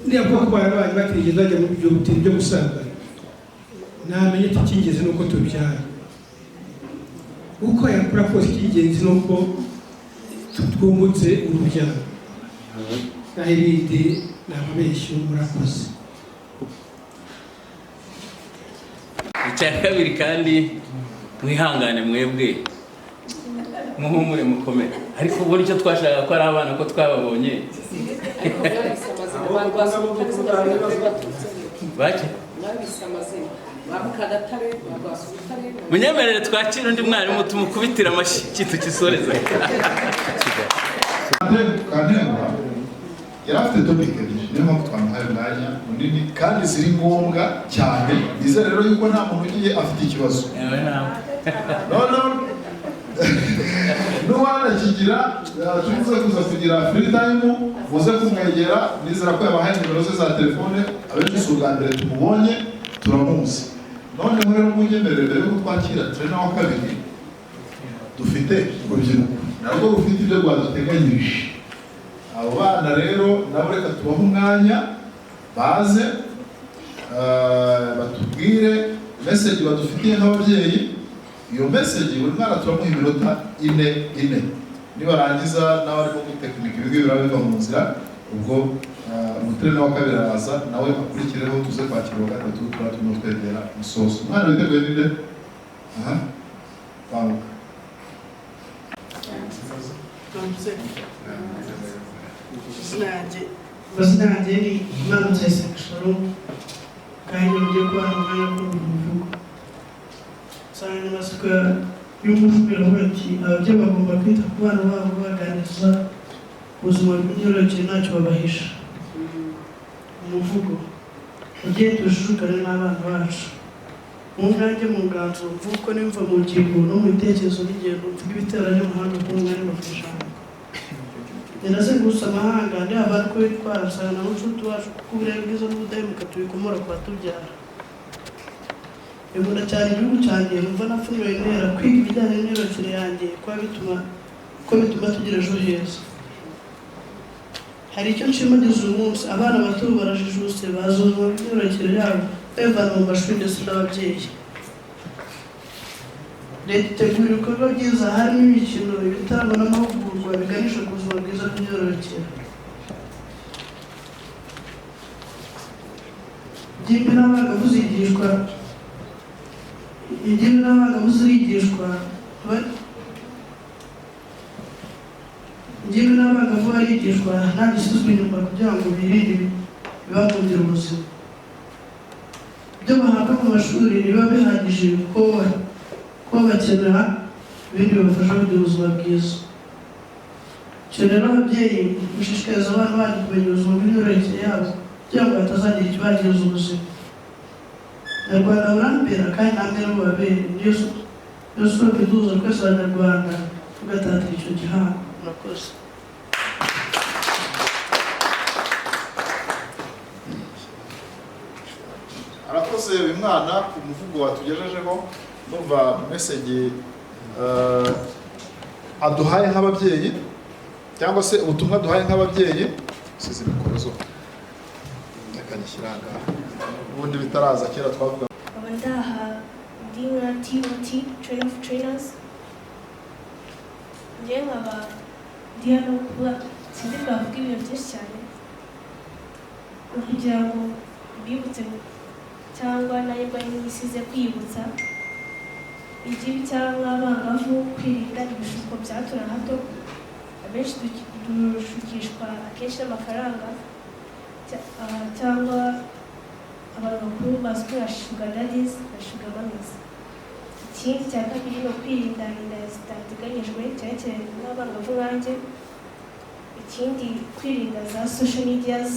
niba kuba barabaye batigeze bajya mu byo butini byo gusambana, namenye ati icy'ingenzi ni uko tubyara. Uko yakora kose icy'ingenzi ni uko twungutse urubyaro. Naho ibindi ni ababeshyi murakoze. Icya kabiri kandi mwihangane mwebwe muhumure mukomere, ariko ubu icyo twashaka ko ari abana ko twababonye bake munyemerere twakira undi mwarimu tumukubitira amashyi kitu kisoreza. Kantemba yari afite topic ebyiri, niyo mpamvu twamuhaye umwanya munini kandi ziri ngombwa cyane. Nizere rero yuko nta muntu ugiye afite ikibazo. N'uwanakigira tuvuze kuza kugira free time muze kumwegera. Nizera ko yabahaye nimero ze za telefone, abenshi si ubwa mbere tumubonye turamuzi. Noneho rero munyemerere mbere yuko twakira trainer wa kabiri, dufite urubyiruko narwo rufite ibyo rwaduteganyirije. Abo bana rero nabo reka tubahe umwanya baze batubwire message badufitiye nk'ababyeyi. Iyo message buri mwana turamuha iminota ine. Nibarangiza nawe arimo muri tekinike ibigo biraba biva mu nzira, ubwo umutrena wa kabiri araza nawe akurikireho tuze kwakira uwa gatatu turimo twegera umusozo. Umwana witeguye ninde? Aha, banguka. Amazina yanjye ni Imanutse Shalom, kandi uburyo ko hano umwanya wo kuvuga insanganyamatsiko y'umuvugo iravuga ati ababyeyi bagomba kwita ku bana babo baganiriza ubuzima bw'imyororokere ntacyo babahisha. Umuvugo ugiye tushishikare n'abana bacu. Mu ngange mu nganzo mvuga uko nimva mu ngingo no mu bitekerezo n'ingendo mvuga ibiterane umuhanga bw'umwari bafasha. Ninazengurusa amahanga ndi abantu ko bitwara nsanga n'unshuti wacu kuko uburere bwiza n'ubudahemuka tubikomora ku batubyara. Nkunda cyane igihugu cyanjye, numva napfunwe intera kwiga ibijyanye n'imyororokere yanjye ko bituma tugira ejo heza. Hari icyo nshimagiza uyu munsi, abana bato barajijutse bazi ubuzima bw'imyororokere yabo bayivana mu mashuri ndetse n'ababyeyi. Leta itegura ibikorwa byiza harimo imikino, ibitaramo n'amahugurwa biganisha ku buzima bwiza bw'imyororokere. Ingimbi n'abangavu zigishwa barigishwa nta gisuzuma inyuma kugira ngo birinde ibibangurira ubuzima. Ibyo bahabwa mu mashuri biba bihagije ko bakenera ibindi bibafasha kugira ubuzima bwiza. Icyo rero ababyeyi gushishikariza abana banyu kumenya ubuzima bw'imyororokere yabo kugira ngo batazagira ikibangiriza ubuzima. Abanyarwanda barambera kandi namwe nabo babere. Niyo soko iduhuza twese abanyarwanda tugatangira icyo gihango. Murakoze. arakoze uyu mwana ku muvugo watugejejeho, numva message aduhaye nk'ababyeyi cyangwa se ubutumwa duhaye nk'ababyeyi. Size mikoro zo ndakanyishyiranga ubundi bitaraza kera twavuga abandaha ndi nka TOT Train of Trainers. Njye nkaba ndi hano kuba sinzi twavuga ibintu byinshi cyane kugira ngo bibutse cyangwa nayo mba nisize kwibutsa igibi cyangwa abangavu kwirinda ibishuko bya hato na hato. Abenshi dushukishwa akenshi n'amafaranga cyangwa abantu bakuru bazwi nka sugar daddies na sugar mummies. Ikindi cya kabiri ni ukwirinda inda zitateganyijwe cyane cyane n'abangavu nkanjye. Ikindi kwirinda za social medias,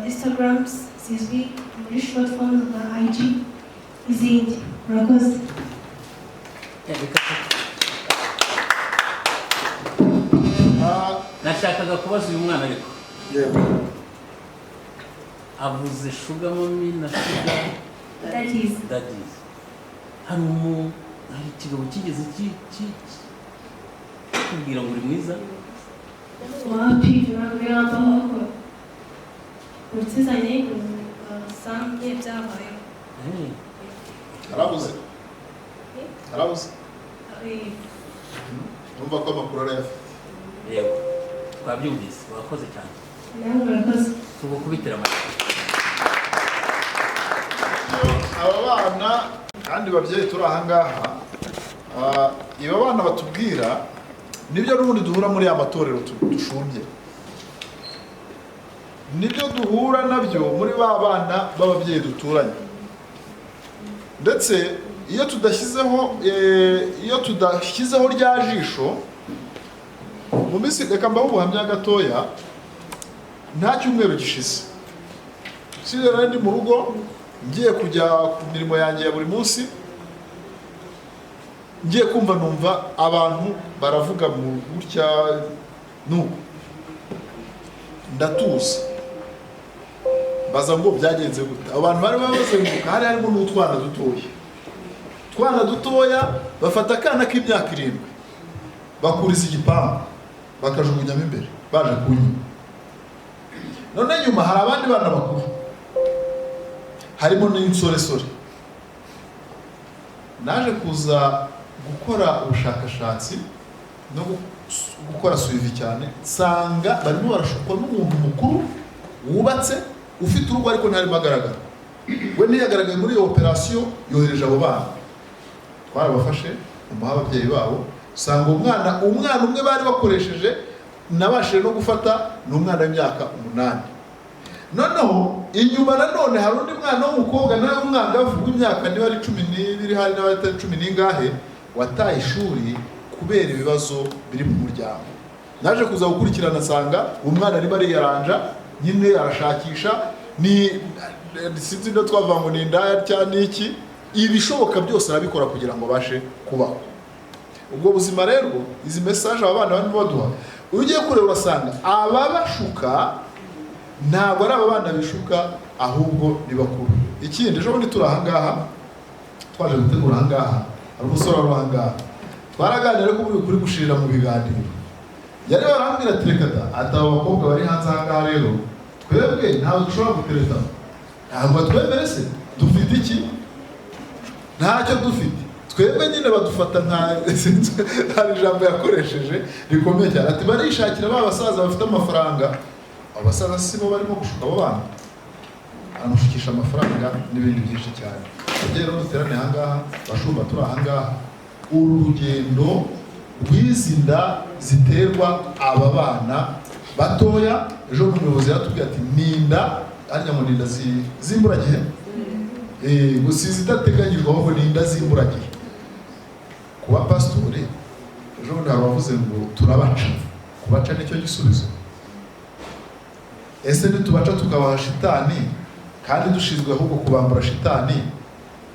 Instagrams zizwi muri short forms nka IG n'izindi. Murakoze. nashakaga kubaza uyu mwana ariko avuze sugar mommy na sugar daddies. hari ikigabo kigeze kubwira ngo uri mwiza wapi ntabwo utsizanye samye byabaye arabuze numva ko amakuru arayafite. yego twabyumvise, wakoze cyane. murakoze. tugukubitira amashyi. aba bana kandi babyeyi turi aha ngaha, iba abana batubwira nibyo n'ubundi duhura muri ya matorero dushumbye, nibyo duhura nabyo muri ba bana b'ababyeyi duturanye. Ndetse iyo tudashyizeho rya jisho mu minsi, reka mbaho ubuhamya gatoya, nta cyumweru gishize sinari ndi mu rugo ngiye kujya ku mirimo yanjye ya buri munsi, ngiye kumva numva abantu baravuga mu gutya nuko ndatuza baza ngo byagenze gute. Abantu bari bazenguruka, hari harimo n'utwana dutoya bafata akana k'imyaka 7 bakuriza igipangu bakajugunyamo imbere baje kunyuma. None nyuma hari abandi bana bakuru, harimo n'insoresore. Naje kuza gukora ubushakashatsi no gukora suivi cyane, nsanga barimo barashukwa n'umuntu mukuru wubatse ufite urugo ariko ntarimo agaragara. We ntiyagaragaye muri iyo operasiyo, yohereje abo bana. Twarabafashe umuha ababyeyi babo, usanga umwana umwe bari bakoresheje nabashije no gufata ni umwana w'imyaka 8. Noneho inyuma nanone hari undi mwana w'umukobwa nawe w'umwangavu w'imyaka niba ari 12, hari n'abatari 10 n'ingahe, wataye ishuri kubera ibibazo biri mu muryango. Naje kuza gukurikirana nsanga umwana arimo ariyaranja, nyine arashakisha ni sinzi ndo twavuga ngo ni indaya cyane iki, ibishoboka byose arabikora kugira ngo bashe kubaho. Ubwo buzima rero, izi message abana barimo baduha, ugiye kureba urasanga ababashuka ntabwo ari abana bishuka, ahubwo ni bakuru. Ikindi ejo bundi turi aha ngaha, twaje gutegura aha ngaha, ari umusore wari aha ngaha, twaraganira ko kuri gushirira mu biganiro. Yari barambwira ati reka da, ataba abakobwa bari hanze aha ngaha rero twebwe ntabwo dushobora gutereta, ntabwo twemere se dufite iki, ntacyo dufite twebwe, nyine badufata nka hari ijambo yakoresheje rikomeye cyane, ati barishakira ba basaza bafite amafaranga. Abasaza sibo barimo gushuka abo bana, aramushukisha amafaranga n'ibindi byinshi cyane. Tugiye rero duterane aha ngaha, bashumba turi aha ngaha, uru rugendo rw'izi nda ziterwa aba bana batoya. Ejo umuyobozi yatubwiye ati ninda arya mu ninda zimburagihe, gusa izidateganyijwe ahubwo ninda zimburagihe. Kuba pasitore ejo bundi hari abavuze ngo turabaca, kubaca nicyo gisubizo. Ese ntitubaca tukabaha shitani kandi dushinzwe ahubwo kubambura shitani,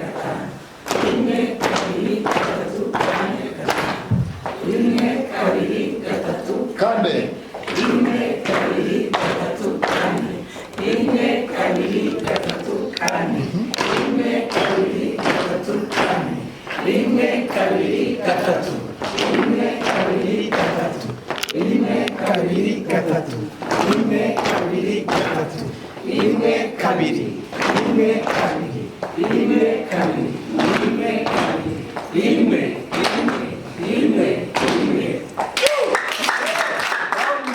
gatanu. Rimwe, kabiri, gatatu, kane, gatanu. Rimwe, kabiri, gatatu, kane. Rimwe, kabiri, gatatu, kane. Rimwe, kabiri, gatatu, kane. Rimwe, kabiri, gatatu, kane. Rimwe, kabiri, gatatu. Rimwe, kabiri, gatatu. Rimwe, kabiri, gatatu. Rimwe, kabiri, gatatu. Rimwe, kabiri. Rimwe, kabiri. Rimwe, kabiri.